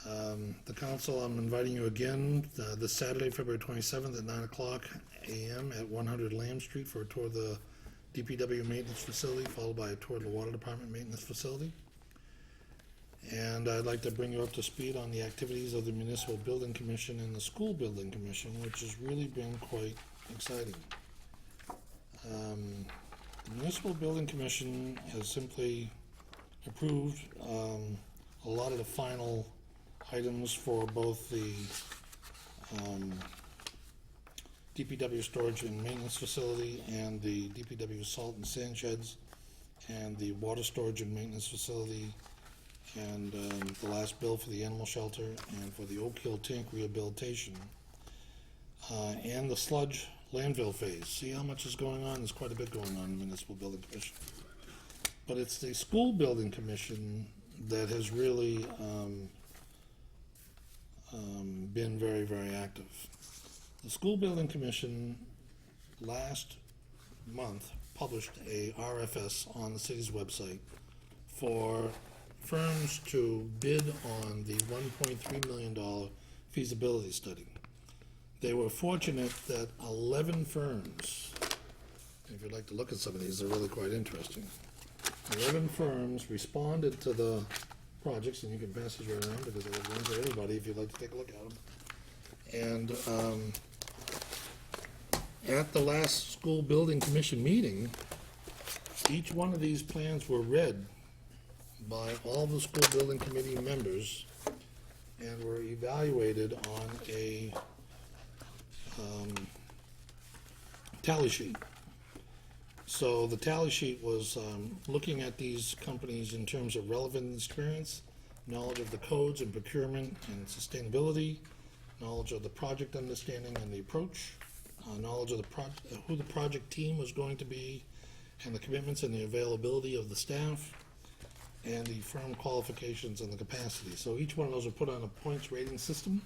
The council, I'm inviting you again, this Saturday, February 27th at 9:00 a.m. at 100 Lamb Street for a tour of the DPW maintenance facility, followed by a tour of the water department maintenance facility. And I'd like to bring you up to speed on the activities of the Municipal Building Commission and the School Building Commission, which has really been quite exciting. The Municipal Building Commission has simply approved a lot of the final items for both the DPW storage and maintenance facility and the DPW salt and sand sheds and the water storage and maintenance facility and the last bill for the animal shelter and for the Oak Hill tank rehabilitation and the sludge landfill phase. See how much is going on? There's quite a bit going on in the Municipal Building Commission. But it's the School Building Commission that has really been very, very active. The School Building Commission last month published a RFS on the city's website for firms to bid on the $1.3 million feasibility study. They were fortunate that 11 firms, if you'd like to look at some of these, they're really quite interesting. 11 firms responded to the projects, and you can pass these around because there are ones for everybody if you'd like to take a look at them. And at the last School Building Commission meeting, each one of these plans were read by all the School Building Committee members and were evaluated on a tally sheet. So the tally sheet was looking at these companies in terms of relevant experience, knowledge of the codes and procurement and sustainability, knowledge of the project understanding and the approach, knowledge of the who the project team was going to be, and the commitments and the availability of the staff, and the firm qualifications and the capacity. So each one of those were put on a points rating system,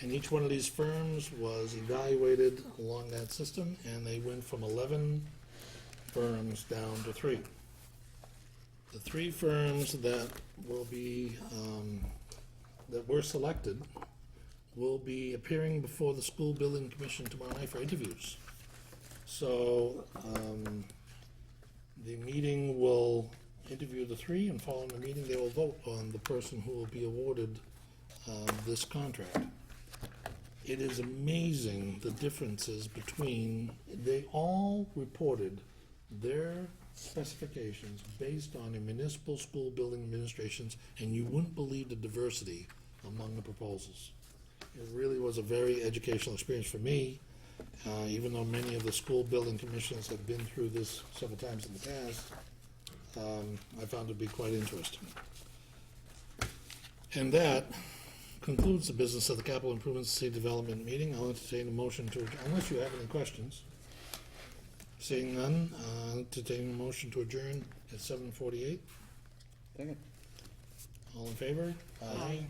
and each one of these firms was evaluated along that system, and they went from 11 firms down to 3. The 3 firms that will be, that were selected will be appearing before the School Building Commission tomorrow night for interviews. So, the meeting will interview the 3, and following the meeting, they will vote on the person who will be awarded this contract. It is amazing the differences between, they all reported their specifications based on a municipal school building administrations, and you wouldn't believe the diversity among the proposals. It really was a very educational experience for me, even though many of the school building commissions have been through this several times in the past. I found it to be quite interesting. And that concludes the business of the Capital Improvements City Development meeting. I'll entertain a motion to, unless you have any questions. Seeing none, entertaining a motion to adjourn at 7:48. Second. All in favor? Aye.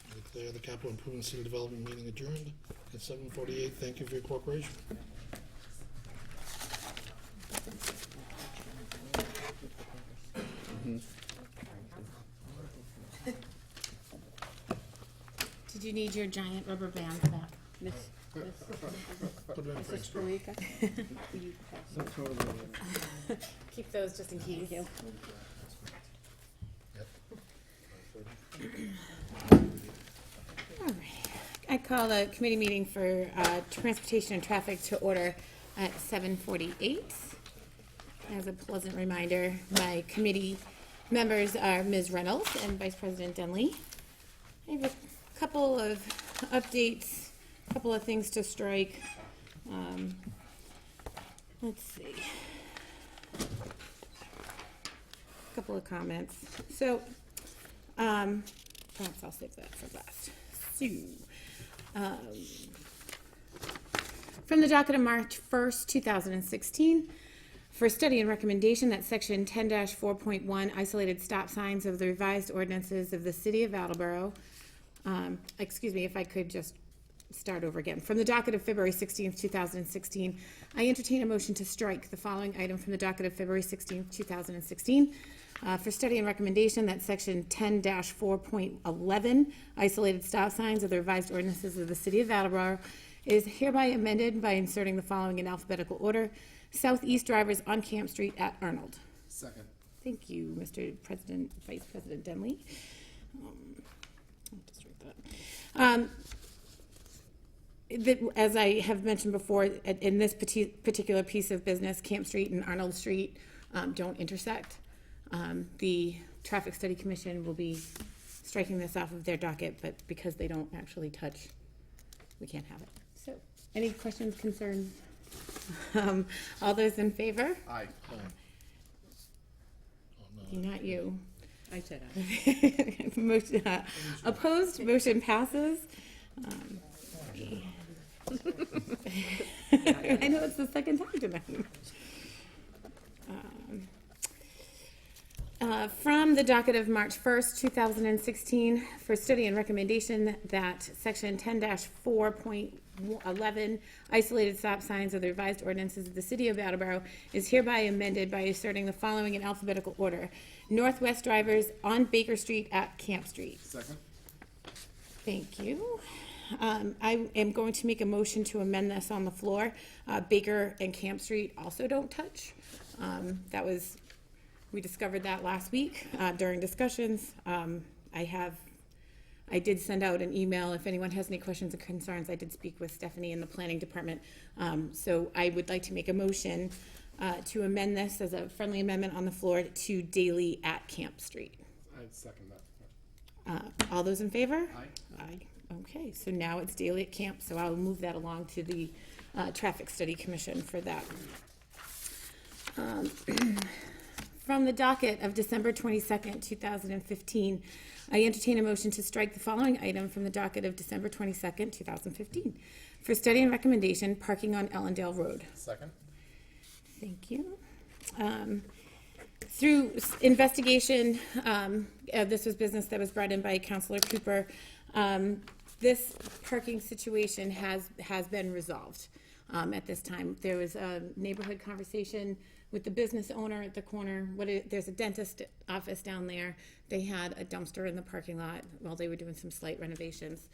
I declare the Capital Improvement City Development meeting adjourned at 7:48. Thank you for your cooperation. Did you need your giant rubber bands back? Miss, Put it in Mrs. Frank's. Parika, will you pass? Keep those just in case. Thank you. All right. I call the committee meeting for transportation and traffic to order at 7:48. As a pleasant reminder, my committee members are Ms. Reynolds and Vice President Denley. I have a couple of updates, a couple of things to strike. Let's see. A couple of comments. So, perhaps I'll save that for last. So, from the docket of March 1st, 2016, for study and recommendation that section 10-4.1 isolated stop signs of the revised ordinances of the city of Attleboro. Excuse me, if I could just start over again. From the docket of February 16th, 2016, I entertain a motion to strike the following item from the docket of February 16th, 2016. For study and recommendation that section 10-4.11, isolated stop signs of the revised ordinances of the city of Attleboro, is hereby amended by inserting the following in alphabetical order. Southeast drivers on Camp Street at Arnold. Second. Thank you, Mr. President, Vice President Denley. I'll just write that. As I have mentioned before, in this particular piece of business, Camp Street and Arnold Street don't intersect. The Traffic Study Commission will be striking this off of their docket, but because they don't actually touch, we can't have it. So, any questions, concerns? All those in favor? Aye. Not you. I said aye. Motion, opposed, motion passes. I know it's the second time tonight. From the docket of March 1st, 2016, for study and recommendation that section 10-4.11, isolated stop signs of the revised ordinances of the city of Attleboro, is hereby amended by inserting the following in alphabetical order. Northwest drivers on Baker Street at Camp Street. Second. Thank you. I am going to make a motion to amend this on the floor. Baker and Camp Street also don't touch. We discovered that last week during discussions. I did send out an email. If anyone has any questions or concerns, I did speak with Stephanie in the planning department. So I would like to make a motion to amend this as a friendly amendment on the floor to daily at Camp Street. I'd second that. All those in favor? Aye. Aye. Okay, so now it's daily at camp, so I'll move that along to the Traffic Study Commission for that. From the docket of December 22nd, 2015, I entertain a motion to strike the following item from the docket of December 22nd, 2015. For study and recommendation, parking on Ellendale Road. Second. Thank you. Through investigation, this was business that was brought in by Councilor Cooper. This parking situation has been resolved at this time. There was a neighborhood conversation with the business owner at the corner. There's a dentist office down there. They had a dumpster in the parking lot while they were doing some slight renovations.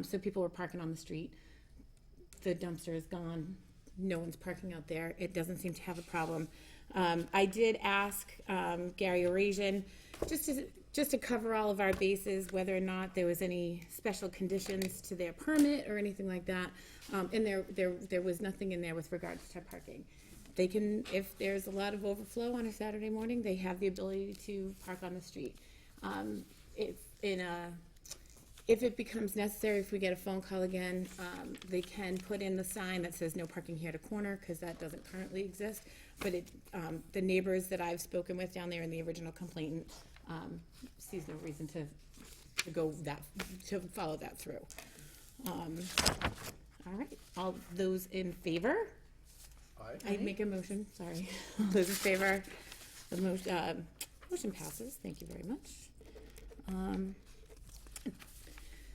So people were parking on the street. The dumpster is gone. No one's parking out there. It doesn't seem to have a problem. I did ask Gary Orasian just to cover all of our bases, whether or not there was any special conditions to their permit or anything like that. And there was nothing in there with regards to parking. They can, if there's a lot of overflow on a Saturday morning, they have the ability to park on the street. If it becomes necessary, if we get a phone call again, they can put in the sign that says no parking here to corner, because that doesn't currently exist. But the neighbors that I've spoken with down there and the original complainant sees no reason to follow that through. All right, all those in favor? Aye. I make a motion, sorry. All those in favor? The motion passes, thank you very much.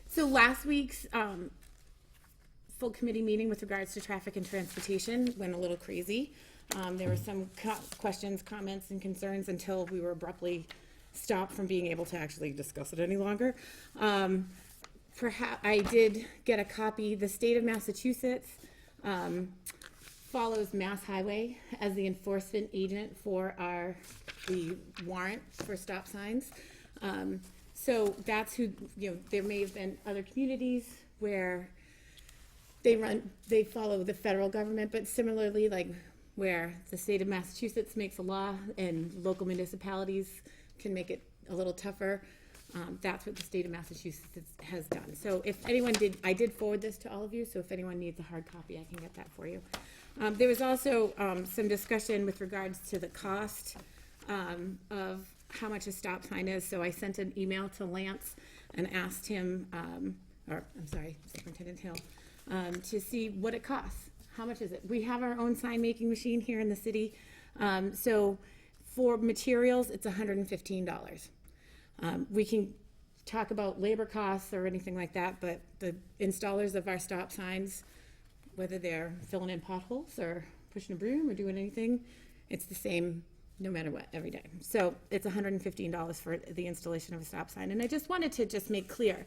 So last week's full committee meeting with regards to traffic and transportation went a little crazy. There were some questions, comments, and concerns until we were abruptly stopped from being able to actually discuss it any longer. Perhaps I did get a copy. The state of Massachusetts follows Mass Highway as the enforcement agent for the warrant for stop signs. So that's who, there may have been other communities where they follow the federal government, but similarly, like where the state of Massachusetts makes a law and local municipalities can make it a little tougher, that's what the state of Massachusetts has done. So if anyone I did forward this to all of you, so if anyone needs a hard copy, I can get that for you. There was also some discussion with regards to the cost of how much a stop sign is. So I sent an email to Lance and asked him, Superintendent Hill, to see what it costs. How much is it? We have our own sign making machine here in the city. So for materials, it's $115. We can talk about labor costs or anything like that, but the installers of our stop signs, whether they're filling in potholes or pushing a broom or doing anything, it's the same no matter what, every day. So it's $115 for the installation of a stop sign. And I just wanted to just make clear,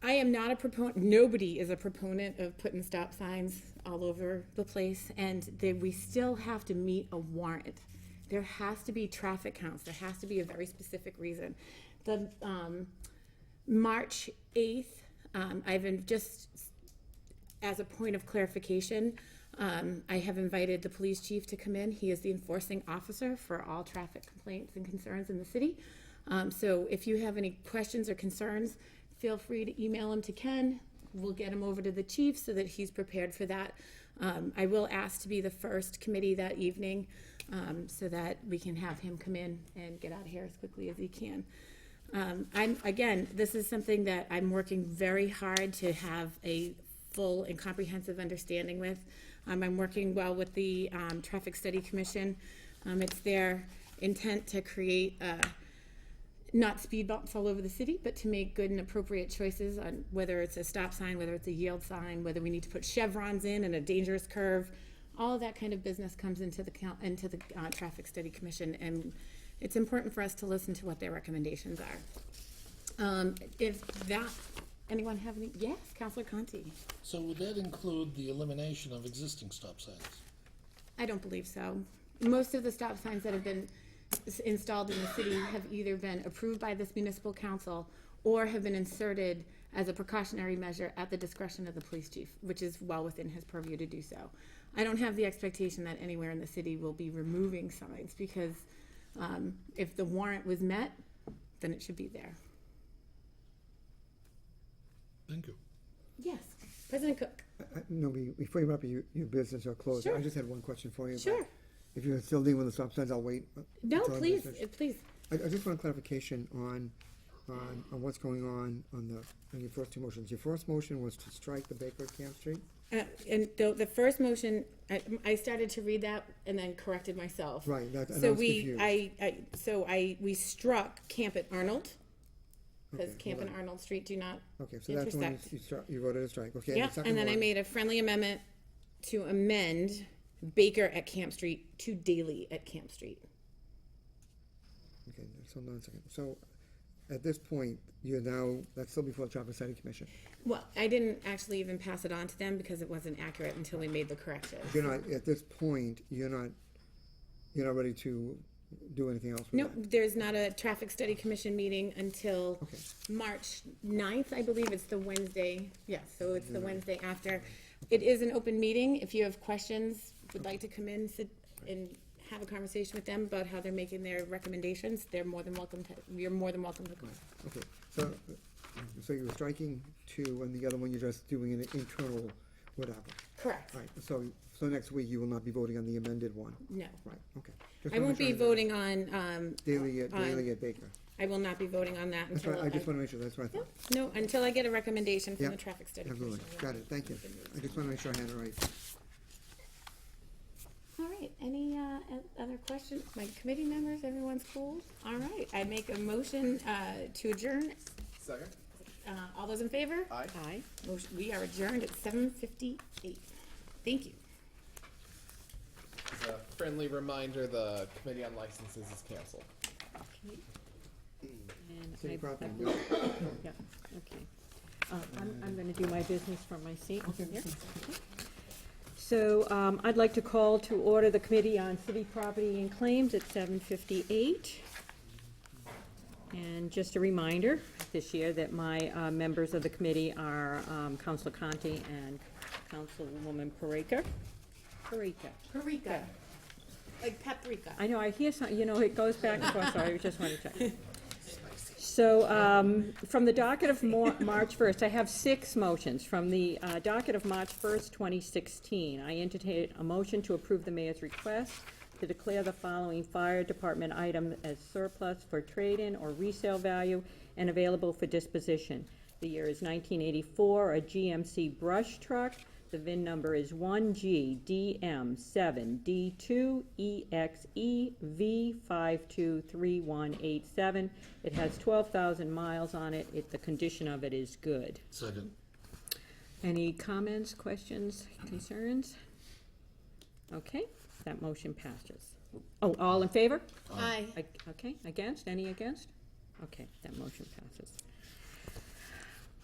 I am not a proponent, nobody is a proponent of putting stop signs all over the place, and we still have to meet a warrant. There has to be traffic counts, there has to be a very specific reason. The March 8th, just as a point of clarification, I have invited the police chief to come in. He is the enforcing officer for all traffic complaints and concerns in the city. So if you have any questions or concerns, feel free to email him to Ken. We'll get him over to the chief so that he's prepared for that. I will ask to be the first committee that evening so that we can have him come in and get out of here as quickly as he can. Again, this is something that I'm working very hard to have a full and comprehensive understanding with. I'm working well with the Traffic Study Commission. It's their intent to create not speed bumps all over the city, but to make good and appropriate choices on whether it's a stop sign, whether it's a yield sign, whether we need to put chevrons in and a dangerous curve. All of that kind of business comes into the Traffic Study Commission, and it's important for us to listen to what their recommendations are. Anyone have any? Yes, Councilor Conti. So would that include the elimination of existing stop signs? I don't believe so. Most of the stop signs that have been installed in the city have either been approved by this municipal council or have been inserted as a precautionary measure at the discretion of the police chief, which is well within his purview to do so. I don't have the expectation that anywhere in the city will be removing signs, because if the warrant was met, then it should be there. Thank you. Yes, President Cook. No, before you wrap up your business or close, Sure. I just had one question for you. but Sure. If you're still dealing with the stop signs, I'll wait. No, until our please, business. please. I just want clarification on what's going on your first two motions. Your first motion was to strike the Baker at Camp Street? And the first motion, I started to read that and then corrected myself. Right, and I So was confused. we struck Camp at Arnold, because Okay, Camp hold and on. Arnold Street do not Okay, so that's when intersect. you voted to strike, okay. Yeah, the second and then I one- made a friendly amendment to amend Baker at Camp Street to Daly at Camp Street. Okay, so hold on a second. So, at this point, that's still before the Traffic Study Commission. Well, I didn't actually even pass it on to them because it wasn't accurate until we made the correction. At this point, you're not ready to do anything else with No, that? there's not a Traffic Study Commission meeting until Okay. March 9th, I believe. It's the Wednesday. Yeah, so it's the Wednesday after. It is an open meeting. If you have questions, would like to come in, sit and have a conversation with them about how they're making their recommendations, you're more than welcome to come. Okay, so you were striking two, and the other one you're just doing an internal whatever. Correct. Right, so next week you will not be voting on the amended one? No. Right, okay. Just I wanna won't make be sure voting on, Daily at Baker. I will not be voting on that That's until. right, I just wanna make sure, that's what I thought. No, until I get a recommendation from Yeah, the Traffic Study Absolutely, Commission. got it, thank you. I just wanna make sure I had it right. All right, any other questions? My committee members, everyone's cool? All right, I make a motion to adjourn. Second. All those in favor? Aye. Aye. Motion, we are adjourned at 7:58. Thank you. As a friendly reminder, the Committee on Licenses is canceled. And City I- property, I- Yeah, okay. I'm gonna do my business from my seat here. So, I'd like to call to order the Committee on City Property and Claims at 7:58. And just a reminder this year that my members of the committee are Councilor Conti and Councilwoman Parika. Parika. Like paprika. I know, I hear some, it goes back and forth, so I just want to check. So, from the docket of March 1st, I have 6 motions. From the docket of March 1st, 2016, I entertain a motion to approve the mayor's request to declare the following fire department item as surplus for trade-in or resale value and available for disposition. The year is 1984, a GMC brush truck. The VIN number is 1GDM7D2EXEV523187. It has 12,000 miles on it. The condition of it is good. Second. Any comments, questions, concerns? Okay, that motion passes. Oh, all in favor? Aye. Okay, against? Any against? Okay, that motion passes.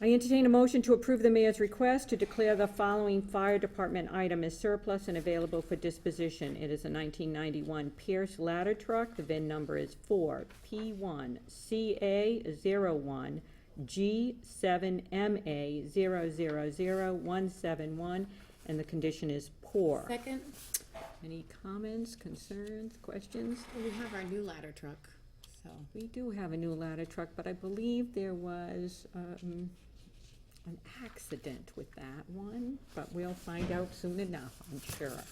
I entertain a motion to approve the mayor's request to declare the following fire department item as surplus and available for disposition. It is a 1991 Pierce ladder truck. The VIN number is 4P1CA01G7MA000171, and the condition is poor. Second, Any comments, concerns, questions? we have our new ladder truck, so. We do have a new ladder truck, but I believe there was an accident with that one, but we'll find out soon enough, I'm sure.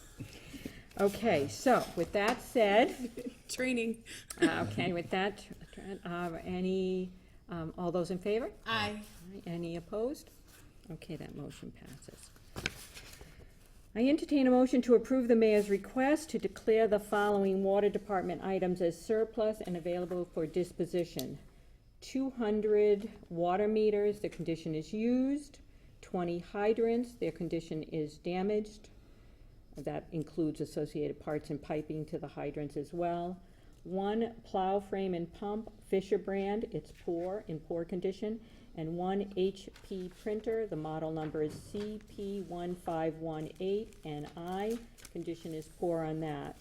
Okay, so with that said, Training. all those in favor? Aye. Any opposed? Okay, that motion passes. I entertain a motion to approve the mayor's request to declare the following water department items as surplus and available for disposition. 200 water meters, the condition is used. 20 hydrants, their condition is damaged. That includes associated parts and piping to the hydrants as well. 1 plow frame and pump, Fisher brand, it's in poor condition. And 1 HP printer, the model number is CP1518NI. Condition is poor on that.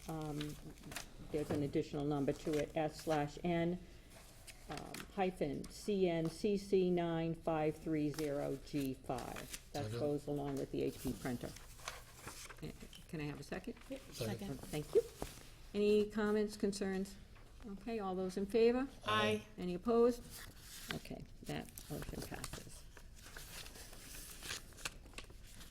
There's an additional number to it, S/N hyphen CNCC9530G5. That Second. goes along with the HP printer. Can I have a second? Second. Thank you. Any comments, concerns? Okay, all those in favor? Aye. Any opposed? Okay, that motion passes.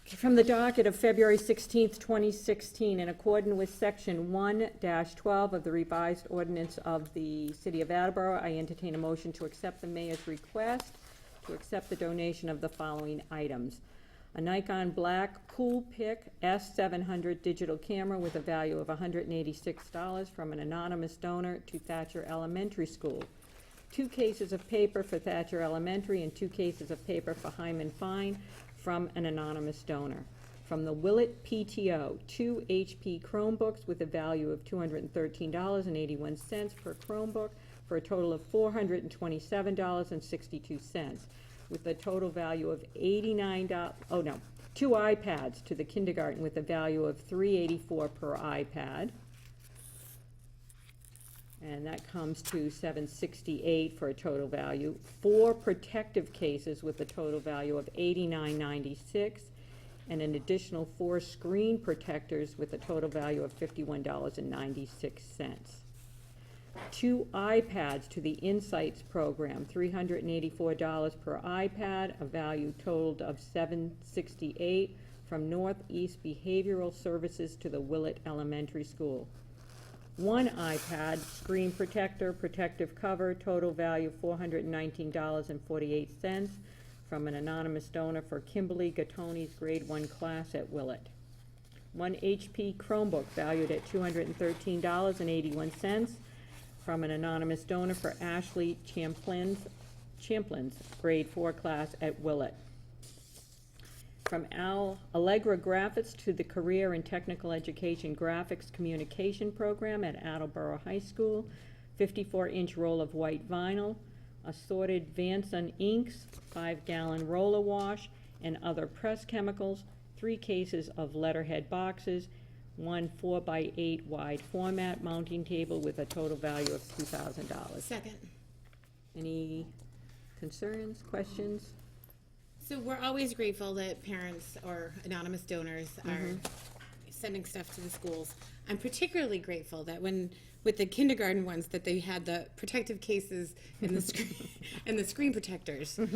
From the docket of February 16th, 2016, in accordance with Section 1-12 of the revised ordinance of the City of Attleboro, I entertain a motion to accept the mayor's request to accept the donation of the following items. A Nikon Black Cool Pick S700 digital camera with a value of $186 from an anonymous donor to Thatcher Elementary School. 2 cases of paper for Thatcher Elementary and 2 cases of paper for Hyman Fine from an anonymous donor. From the Willett PTO, 2 HP Chromebooks with a value of $213.81 per Chromebook for a total of $427.62, with a total value of $89. 2 iPads to the kindergarten with a value of $384 per iPad. And that comes to $768 for a total value. 4 protective cases with a total value of $89.96, and an additional 4 screen protectors with a total value of $51.96. 2 iPads to the Insights program, $384 per iPad, a value totaled of $768 from Northeast Behavioral Services to the Willett Elementary School. 1 iPad, screen protector, protective cover, total value $419.48 from an anonymous donor for Kimberly Gattoni's grade 1 class at Willett. 1 HP Chromebook valued at $213.81 from an anonymous donor for Ashley Champlin's grade 4 class at Willett. From Allegra Graphics to the Career and Technical Education Graphics Communication Program at Attleboro High School, 54-inch roll of white vinyl, assorted Vanson inks, 5-gallon roller wash, and other press chemicals, 3 cases of letterhead boxes, 1 4x8 wide format mounting table with a total value of $2,000. Second. Any concerns, questions? So we're always grateful that parents or anonymous donors are sending stuff to the schools. I'm particularly grateful that with the kindergarten ones, that they had the protective cases and the and the screen protectors. So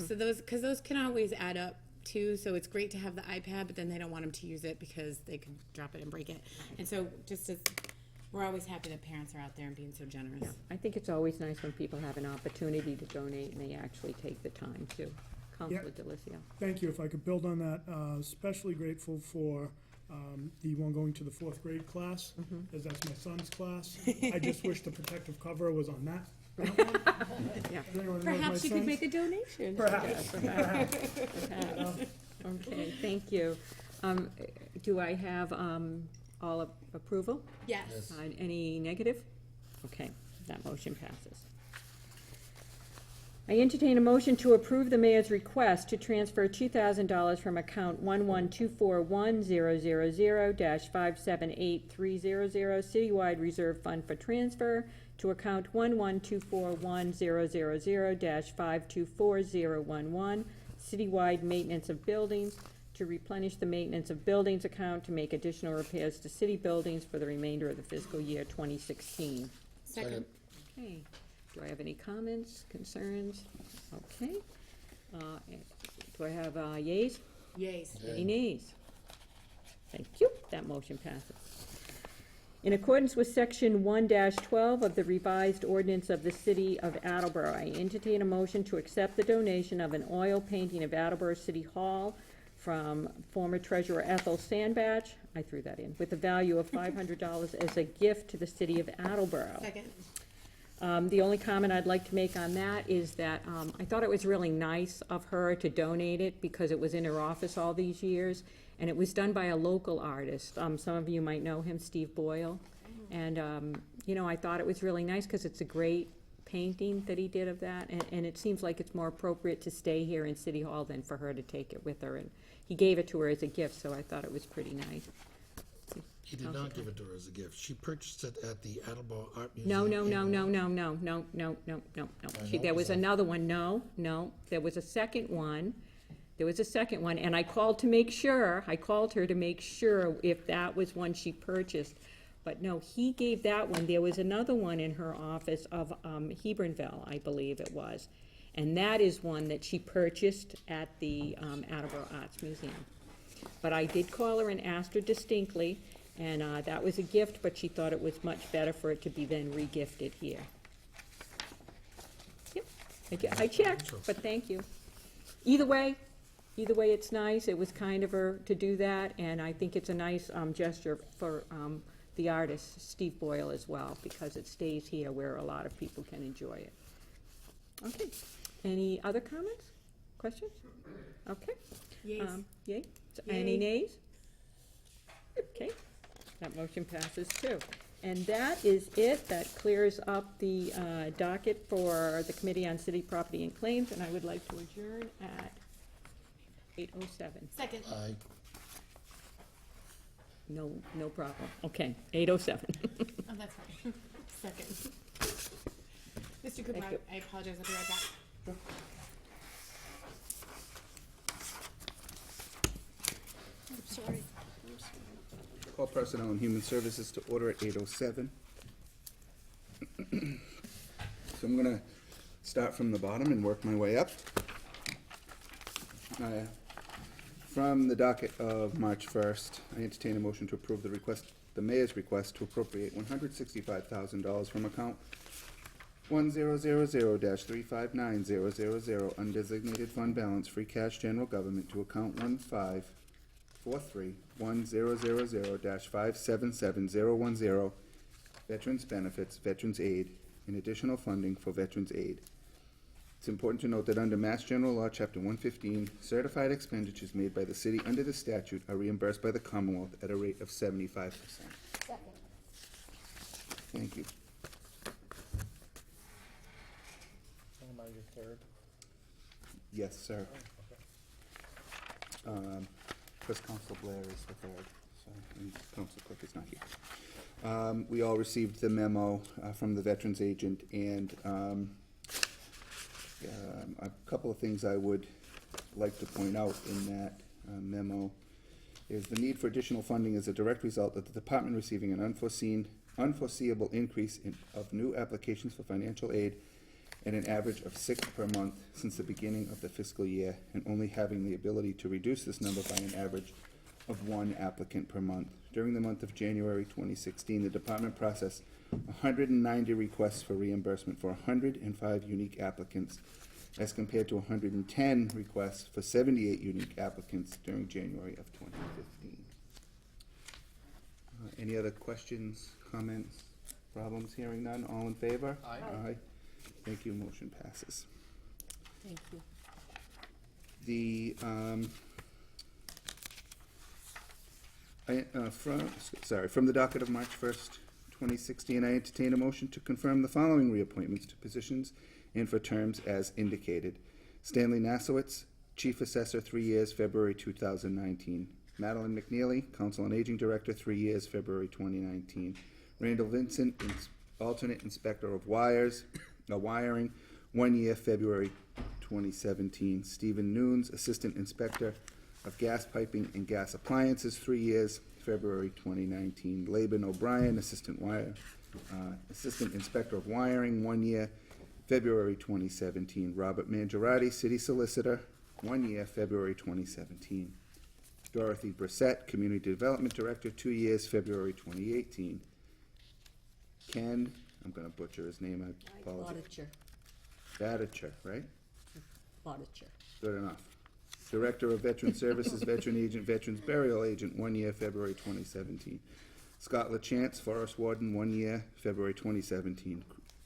because those can always add up too. So it's great to have the iPad, but then they don't want them to use it because they could drop it and break it. And so we're always happy that parents are out there and being so generous. Yeah, I think it's always nice when people have an opportunity to donate and they actually take the time to Counselor Delizio. Thank you. If I could build on that, especially grateful for the one going to the fourth grade class, as that's my son's class. I just wish the protective cover was on that one. Yeah. Does anyone know my Perhaps you could son's? make a donation. Perhaps. Perhaps. Okay, thank you. Do I have all approval? Yes. Any negative? Okay, that motion passes. I entertain a motion to approve the mayor's request to transfer $2,000 from account 112410005783000 Citywide Reserve Fund for transfer to account 112410005240011 Citywide Maintenance of Buildings to replenish the maintenance of buildings account to make additional repairs to city buildings for the remainder of the fiscal year 2016. Second. Okay, do I have any comments, concerns? Okay. Do I have yeas? Yays. Any nays? Thank you, that motion passes. In accordance with section 1-12 of the revised ordinance of the city of Attleboro, I entertain a motion to accept the donation of an oil painting of Attleboro City Hall from former treasurer Ethel Sandbatch, I threw that in, with a value of $500 as a gift to the city of Attleboro. Second. The only comment I'd like to make on that is that I thought it was really nice of her to donate it because it was in her office all these years, and it was done by a local artist. Some of you might know him, Steve Boyle. And, you know, I thought it was really nice because it's a great painting that he did of that, and it seems like it's more appropriate to stay here in City Hall than for her to take it with her. And he gave it to her as a gift, so I thought it was pretty nice. He did not give it to her as a gift. She purchased it at the Attleboro Art Museum. No. in- There was another one, no, there was a second one. And I called her to make sure if that was one she purchased. But no, he gave that one. There was another one in her office of Hebronville, I believe it was. And that is one that she purchased at the Attleboro Arts Museum. But I did call her and asked her distinctly, and that was a gift, but she thought it was much better for it to be then re-gifted here. Yep, I checked, but thank you. Either way, it's nice. It was kind of her to do that, and I think it's a nice gesture for the artist, Steve Boyle, as well, because it stays here where a lot of people can enjoy it. Okay, any other comments, questions? Okay. Yays. Yay? Any nays? Okay, that motion passes too. And that is it. That clears up the docket for the Committee on City Property and Claims, and I would like to adjourn at 8:07. Second. I No problem. Okay, 8:07. Oh, that's fine. Second. Mr. Cooper, Thank you. I apologize, I'll be right back. I'm sorry. Call Personnel and Human Services to order at 8:07. So I'm gonna start from the bottom and work my way up. From the docket of March 1st, I entertain a motion to approve the mayor's request to appropriate $165,000 from account 1000-359000 undesignated fund balance free cash general government to account 1543100-577010 Veterans Benefits, Veterans Aid, and additional funding for Veterans Aid. It's important to note that under Mass General Law, Chapter 115, certified expenditures made by the city under the statute are reimbursed by the Commonwealth at a rate of 75%. Thank you. Am I your third? Yes, sir. Because Council Blair is the third, so, and Council Cook is not here. We all received the memo from the Veterans Agent, and a couple of things I would like to point out in that memo is the need for additional funding is a direct result of the department receiving an unforeseeable increase of new applications for financial aid at an average of 6 per month since the beginning of the fiscal year, and only having the ability to reduce this number by an average of 1 applicant per month. During the month of January 2016, the department processed 190 requests for reimbursement for 105 unique applicants. as compared to 110 requests for 78 unique applicants during January of 2015. Any other questions, comments, problems? Hearing none, all in favor? Aye. Aye. Thank you, motion passes. Thank you. The, from the docket of March 1st, 2016, I entertain a motion to confirm the following reappointments to positions and for terms as indicated. Stanley Nasowitz, Chief Assessor, 3 years, February 2019. Madeline McNeely, Council on Aging Director, 3 years, February 2019. Randall Vincent, Alternate Inspector of Wiring, 1 year, February 2017. Stephen Nunes, Assistant Inspector of Gas Piping and Gas Appliances, 3 years, February 2019. Laban O'Brien, Assistant Inspector of Wiring, 1 year, February 2017. Robert Mangiarati, City Solicitor, 1 year, February 2017. Dorothy Brissett, Community Development Director, 2 years, February 2018. Ken, I'm gonna butcher his name, I apologize. Badicher, right? Bodicher. Good enough. Director of Veteran Services, Veteran Agent, Veterans Burial Agent, 1 year, February 2017. Scott LaChance, Forest Warden, 1 year, February 2017.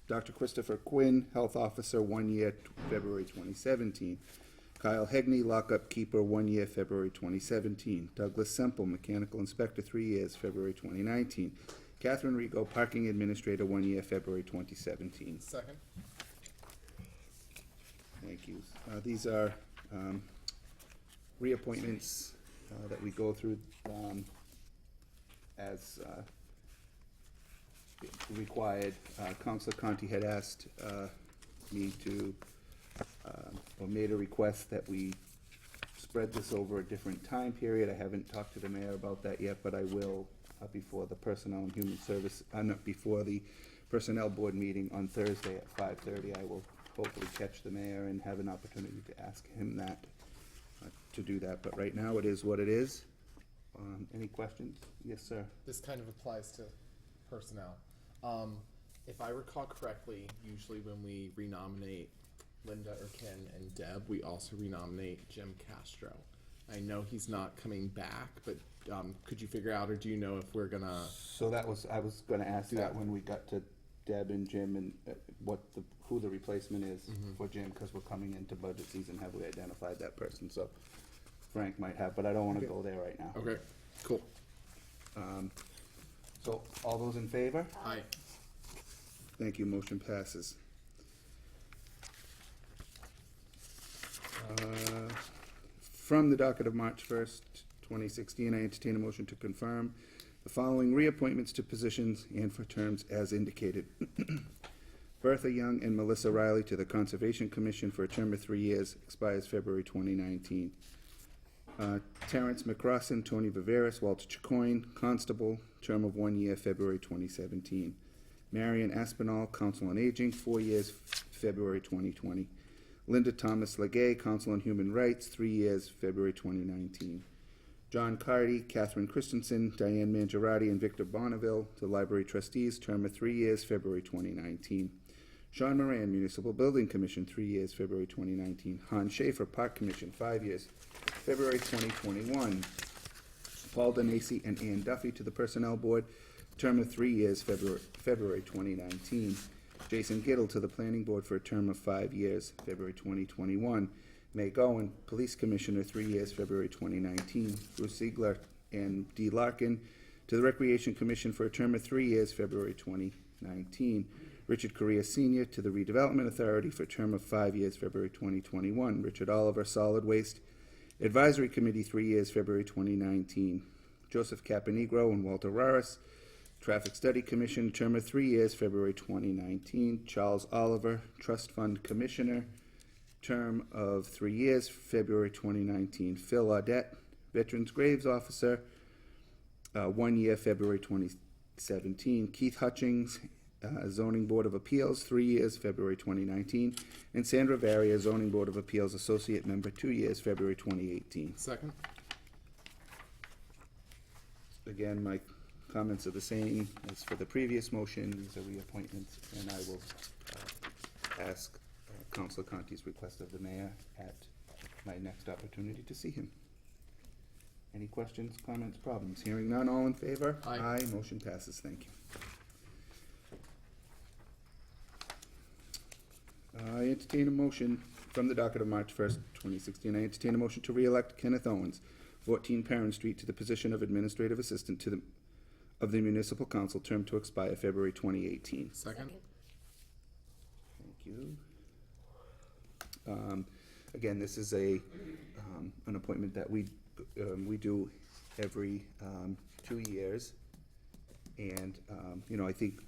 Dr. Christopher Quinn, Health Officer, 1 year, February 2017. Kyle Hegney, Lockup Keeper, 1 year, February 2017. Douglas Semple, Mechanical Inspector, 3 years, February 2019. Catherine Rigo, Parking Administrator, 1 year, February 2017. Second. Thank you. These are reappointments that we go through as required. Councilor Conti had asked me to, or made a request that we spread this over a different time period. I haven't talked to the mayor about that yet, but I will before the Personnel and Human Service, before the Personnel Board meeting on Thursday at 5:30. I will hopefully catch the mayor and have an opportunity to ask him that, to do that. But right now, it is what it is. Any questions? Yes, sir. This kind of applies to personnel. If I recall correctly, usually when we renominate Linda or Ken and Deb, we also renominate Jim Castro. I know he's not coming back, but could you figure out, or do you know if we're gonna? So I was gonna ask that when we got to Deb and Jim, and who the replacement is for Jim, because we're coming into budget season. Have we identified that person? So Frank might have, but I don't want to go there right now. Okay, cool. So all those in favor? Aye. Thank you, motion passes. From the docket of March 1st, 2016, I entertain a motion to confirm the following reappointments to positions and for terms as indicated. Bertha Young and Melissa Riley to the Conservation Commission for a term of 3 years, expires February 2019. Terrence McCrossin, Tony Viveris, Walter Chicoine, Constable, term of 1 year, February 2017. Marion Aspinall, Council on Aging, 4 years, February 2020. Linda Thomas Legay, Council on Human Rights, 3 years, February 2019. John Cardy, Catherine Christensen, Diane Mangiarati, and Victor Bonneville to Library Trustees, term of 3 years, February 2019. Sean Moran, Municipal Building Commission, 3 years, February 2019. Hans Schaefer, Park Commission, 5 years, February 2021. Paul Denacey and Ann Duffy to the Personnel Board, term of 3 years, February 2019. Jason Giddle to the Planning Board for a term of 5 years, February 2021. May Gowen, Police Commissioner, 3 years, February 2019. Bruce Ziegler and Dee Larkin to the Recreation Commission for a term of 3 years, February 2019. Richard Correa Sr. to the Redevelopment Authority for a term of 5 years, February 2021. Richard Oliver, Solid Waste Advisory Committee, 3 years, February 2019. Joseph Caponegro and Walter Raris, Traffic Study Commission, term of 3 years, February 2019. Charles Oliver, Trust Fund Commissioner, term of 3 years, February 2019. Phil Audette, Veterans Graves Officer, 1 year, February 2017. Keith Hutchings, Zoning Board of Appeals, 3 years, February 2019. And Sandra Varia, Zoning Board of Appeals Associate Member, 2 years, February 2018. Second. Again, my comments are the same as for the previous motion. These are reappointments, and I will ask Councilor Conti's request of the mayor at my next opportunity to see him. Any questions, comments, problems? Hearing none, all in favor? Aye. Motion passes, thank you. I entertain a motion from the docket of March 1st, 2016. I entertain a motion to re-elect Kenneth Owens, 14 Parent Street, to the position of Administrative Assistant of the Municipal Council, term to expire February 2018. Second? Thank you. Again, this is an appointment that we do every 2 years. And, I think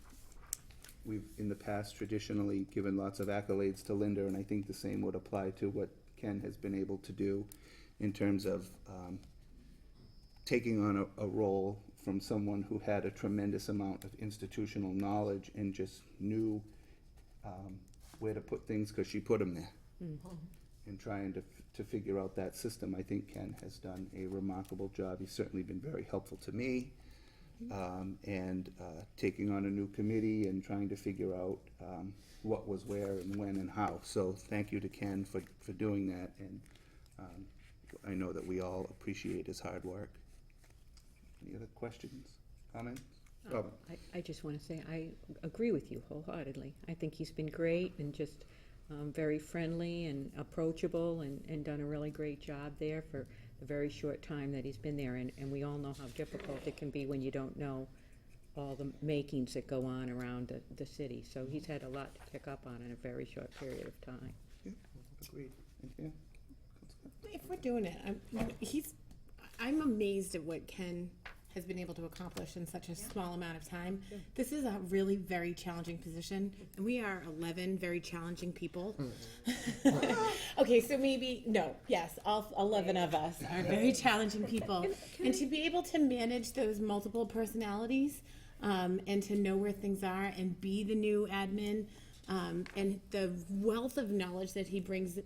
we've, in the past, traditionally given lots of accolades to Linda, and I think the same would apply to what Ken has been able to do in terms of taking on a role from someone who had a tremendous amount of institutional knowledge and just knew where to put things because she put them there. And trying to figure out that system. I think Ken has done a remarkable job. He's certainly been very helpful to me. And taking on a new committee and trying to figure out what was where and when and how. So thank you to Ken for doing that, and I know that we all appreciate his hard work. Any other questions, comments? Robin? I just want to say, I agree with you wholeheartedly. I think he's been great and just very friendly and approachable and done a really great job there for the very short time that he's been there. And we all know how difficult it can be when you don't know all the makings that go on around the city. So he's had a lot to pick up on in a very short period of time. Yeah, agreed. And yeah. If we're doing it, I'm amazed at what Ken has been able to accomplish in such a small amount of time. This is a really very challenging position, and we are 11 very challenging people. Okay, so yes, all 11 of us are very challenging people. And to be able to manage those multiple personalities, and to know where things are and be the new admin, and the wealth of knowledge that he brings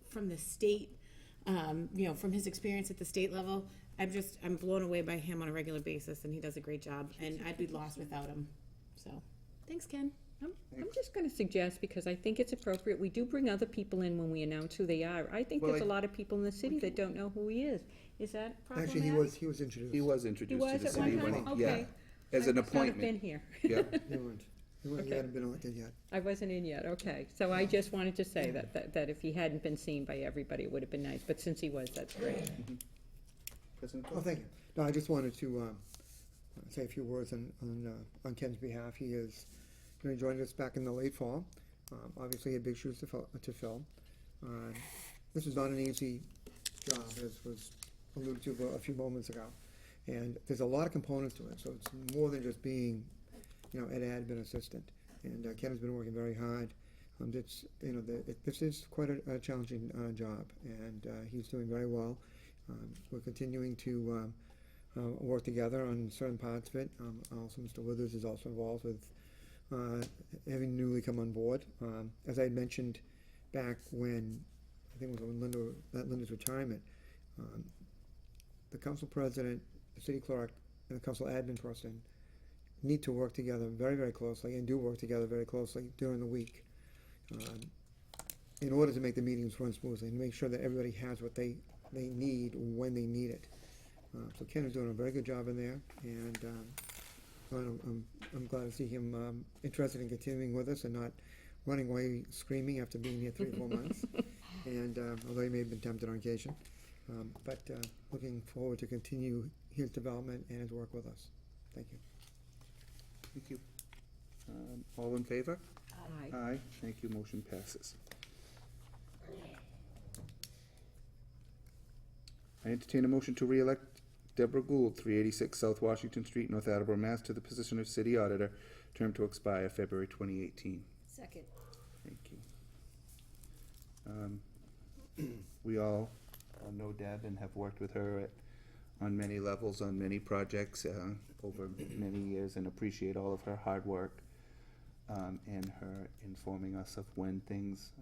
from the state, from his experience at the state level, I'm blown away by him on a regular basis, and he does a great job, and I'd be lost without him. So, thanks, Ken. I'm just going to suggest, because I think it's appropriate, we do bring other people in when we announce who they are. I think Well, there's a lot of people in the city that don't know who he is. Is that problematic? Actually, he was introduced. He was introduced to was the at city one when time? he, yeah, Okay. as I an must not have appointment. been here. Yeah. He Okay. hadn't been elected yet. I wasn't in yet, okay. So I just wanted to say that if he hadn't been seen by everybody, it would have been nice. But since he was, that's great. President Oh, thank you. No, I just wanted to say a few words on Ken's behalf. He is going to join us back in the late fall. Obviously, he had big shoes to fill. This is not an easy job, as was alluded to a few moments ago. And there's a lot of components to it, so it's more than just being, an admin assistant. And Ken has been working very hard. This is quite a challenging job, and he's doing very well. We're continuing to work together on certain parts of it. Also, Mr. Withers is also involved with having newly come on board. As I had mentioned back when, I think it was when Linda's retirement, the council president, the city clerk, and the council admin person need to work together very, very closely, and do work together very closely during the week in order to make the meetings run smoothly and make sure that everybody has what they need when they need it. So Ken is doing a very good job in there, and I'm glad to see him interested in continuing with us and not running away screaming after being here 3 or 4 months. And although he may have been tempted on occasion, but looking forward to continue his development and his work with us. Thank you. Thank you. All in favor? Aye. Aye, thank you, motion passes. I entertain a motion to re-elect Deborah Gould, 386 South Washington Street, North Attleboro, Mass., to the position of City Auditor, term to expire February 2018. Second. Thank you. We all know Deb and have worked with her on many levels, on many projects over many years, and appreciate all of her hard work and her informing us of when things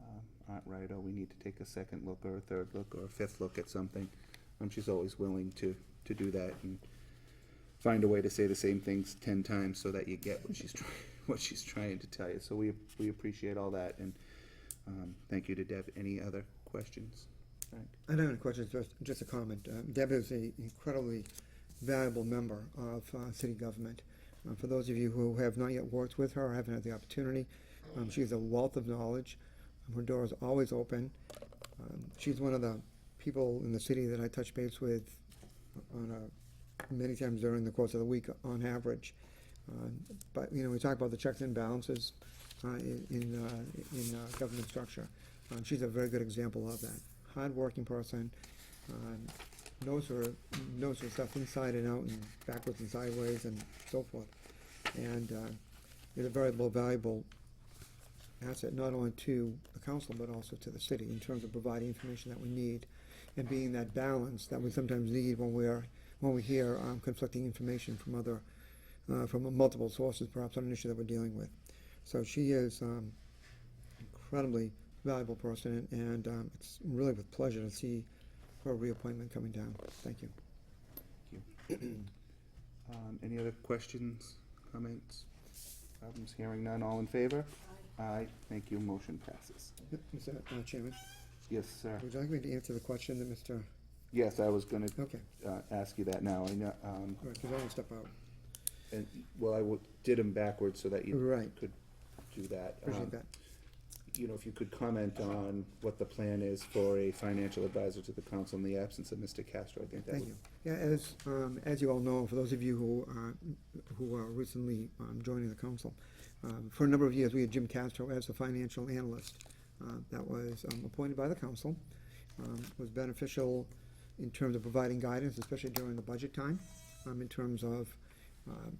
aren't right, or we need to take a second look or a third look or a fifth look at something. She's always willing to do that and find a way to say the same things 10 times so that you get what she's trying to tell you. So we appreciate all that, and Thank you to Deb. Any other questions? Frank? I don't have any questions, just a comment. Deb is an incredibly valuable member of city government. For those of you who have not yet worked with her or haven't had the opportunity, she's a wealth of knowledge. Her door is always open. She's one of the people in the city that I touch base with many times during the course of the week on average. But, you know, we talk about the checks and balances in government structure. She's a very good example of that. Hard-working person, knows her stuff inside and out and backwards and sideways and so forth. And is a very valuable asset, not only to the council, but also to the city in terms of providing information that we need and being that balance that we sometimes need when we hear conflicting information from multiple sources, perhaps on an issue that we're dealing with. So she is incredibly valuable person, and it's really with pleasure to see her reappointment coming down. Thank you. Thank you. Any other questions, comments, problems? Hearing none, all in favor? Aye. Thank you, motion passes. Yep, Mr. Chairman, Yes, sir. would you like me to answer the question that Mr. Yes, I was gonna Okay, ask you that now. I know, all right, because I want to step out. and, well, did them backwards so that you Right. could do that. Appreciate that. You know, if you could comment on what the plan is for a financial advisor to the council in the absence of Mr. Castro, I think that Thank would. you. Yeah, as you all know, for those of you who are recently joining the council, for a number of years, we had Jim Castro as the financial analyst. That was appointed by the council, was beneficial in terms of providing guidance, especially during the budget time, in terms of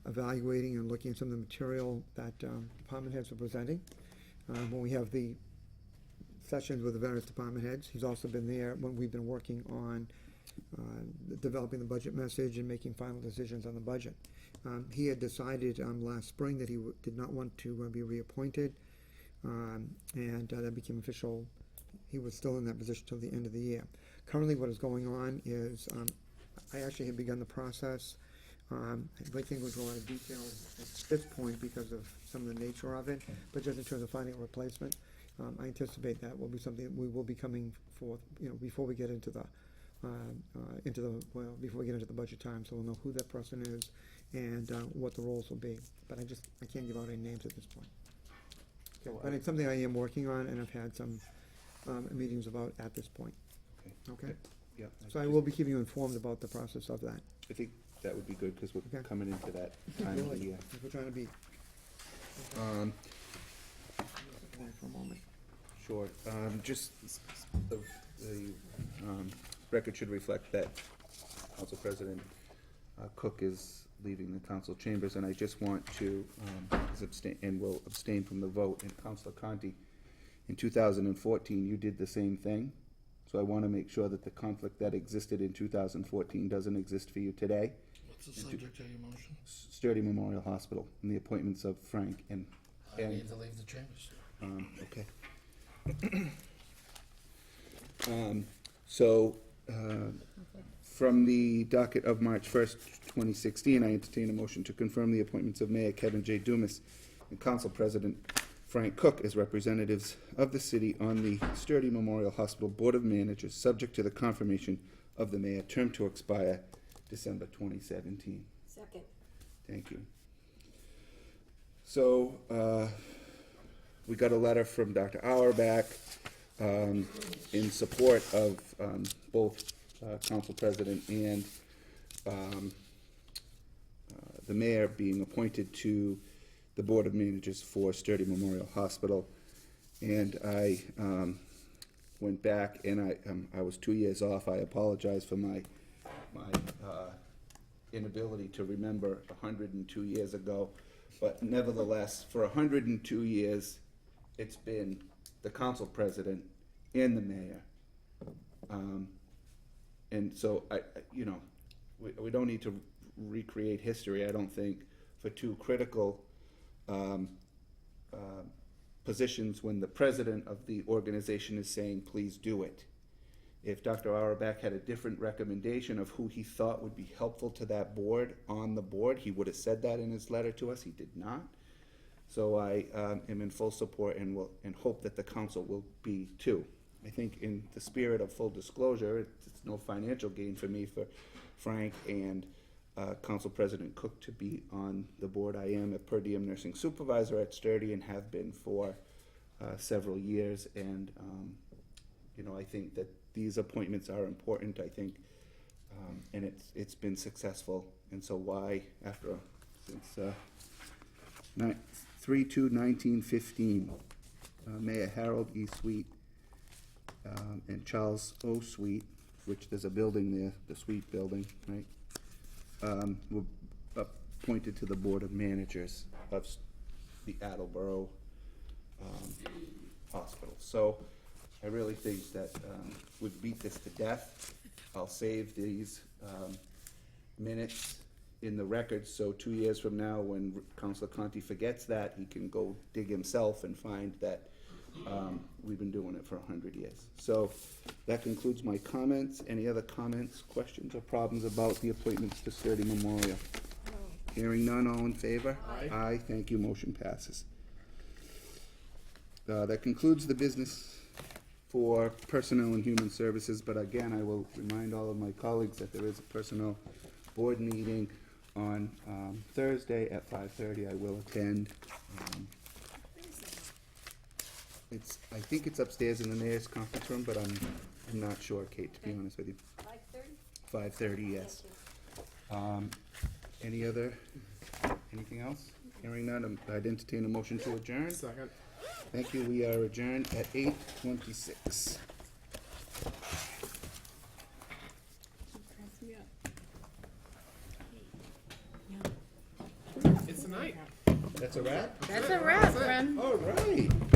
evaluating and looking at some of the material that department heads were presenting. When we have the sessions with the various department heads, he's also been there when we've been working on developing the budget message and making final decisions on the budget. He had decided last spring that he did not want to be reappointed, and that became official. He was still in that position till the end of the year. Currently, what is going on is I actually have begun the process. I'd like to go into a lot of details at this point because of some of the nature of it, but just in terms of finding a replacement, I anticipate that will be something that we will be coming forth, you know, before we get into the budget time, so we'll know who that person is and what the roles will be. But I can't give out any names at this point. But it's something I am working on and I've had some meetings about at this point. Okay? Yeah. So I will be keeping you informed about the process of that. I think that would be good, because we're Okay. coming into that time of the year. If we're trying to be. Um, For a moment. Sure, just the record should reflect that Council President Cook is leaving the council chambers, and I just want to, will abstain from the vote. And Councilor Conti, in 2014, you did the same thing, so I want to make sure that the conflict that existed in 2014 doesn't exist for you today. What's the subject of your motion? Sturdy Memorial Hospital, and the appointments of Frank and. I need to leave the chambers. Okay. So, from the docket of March 1st, 2016, I entertain a motion to confirm the appointments of Mayor Kevin J. Dumas and Council President Frank Cook as representatives of the city on the Sturdy Memorial Hospital Board of Managers, subject to the confirmation of the mayor, term to expire December 2017. Second. Thank you. So, we got a letter from Dr. Auerbach in support of both Council President and the mayor being appointed to the Board of Managers for Sturdy Memorial Hospital. And I went back and I was 2 years off. I apologize for my inability to remember 102 years ago. But nevertheless, for 102 years, it's been the council president and the mayor. And so, we don't need to recreate history, I don't think, for two critical positions when the president of the organization is saying, please do it. If Dr. Auerbach had a different recommendation of who he thought would be helpful to that board, on the board, he would have said that in his letter to us. He did not. So I am in full support and hope that the council will be too. I think in the spirit of full disclosure, it's no financial gain for me, for Frank and Council President Cook to be on the board. I am a per diem nursing supervisor at Sturdy and have been for several years. And, I think that these appointments are important, I think, and it's been successful. And so why, since 3/2/1915, Mayor Harold E. Sweet and Charles O. Sweet, which there's a building there, the Sweet Building, right? Were appointed to the Board of Managers of the Attleboro Hospital. So I really think that we've beat this to death. I'll save these minutes in the record, so 2 years from now, when Councilor Conti forgets that, he can go dig himself and find that we've been doing it for 100 years. So that concludes my comments. Any other comments, questions, or problems about the appointments to Sturdy Memorial? Hearing none, all in favor? Aye. Aye, thank you, motion passes. That concludes the business for Personnel and Human Services, but again, I will remind all of my colleagues that there is a Personnel Board meeting on Thursday at 5:30. I will attend. I think it's upstairs in the mayor's conference room, but I'm not sure, Kate, to be honest with you. 5:30? 5:30, yes. Anything else? Hearing none, I'd entertain a motion to adjourn. Second. Thank you, we are adjourned at 8:26. It's a night. That's a wrap? That's a wrap, Rem. All right.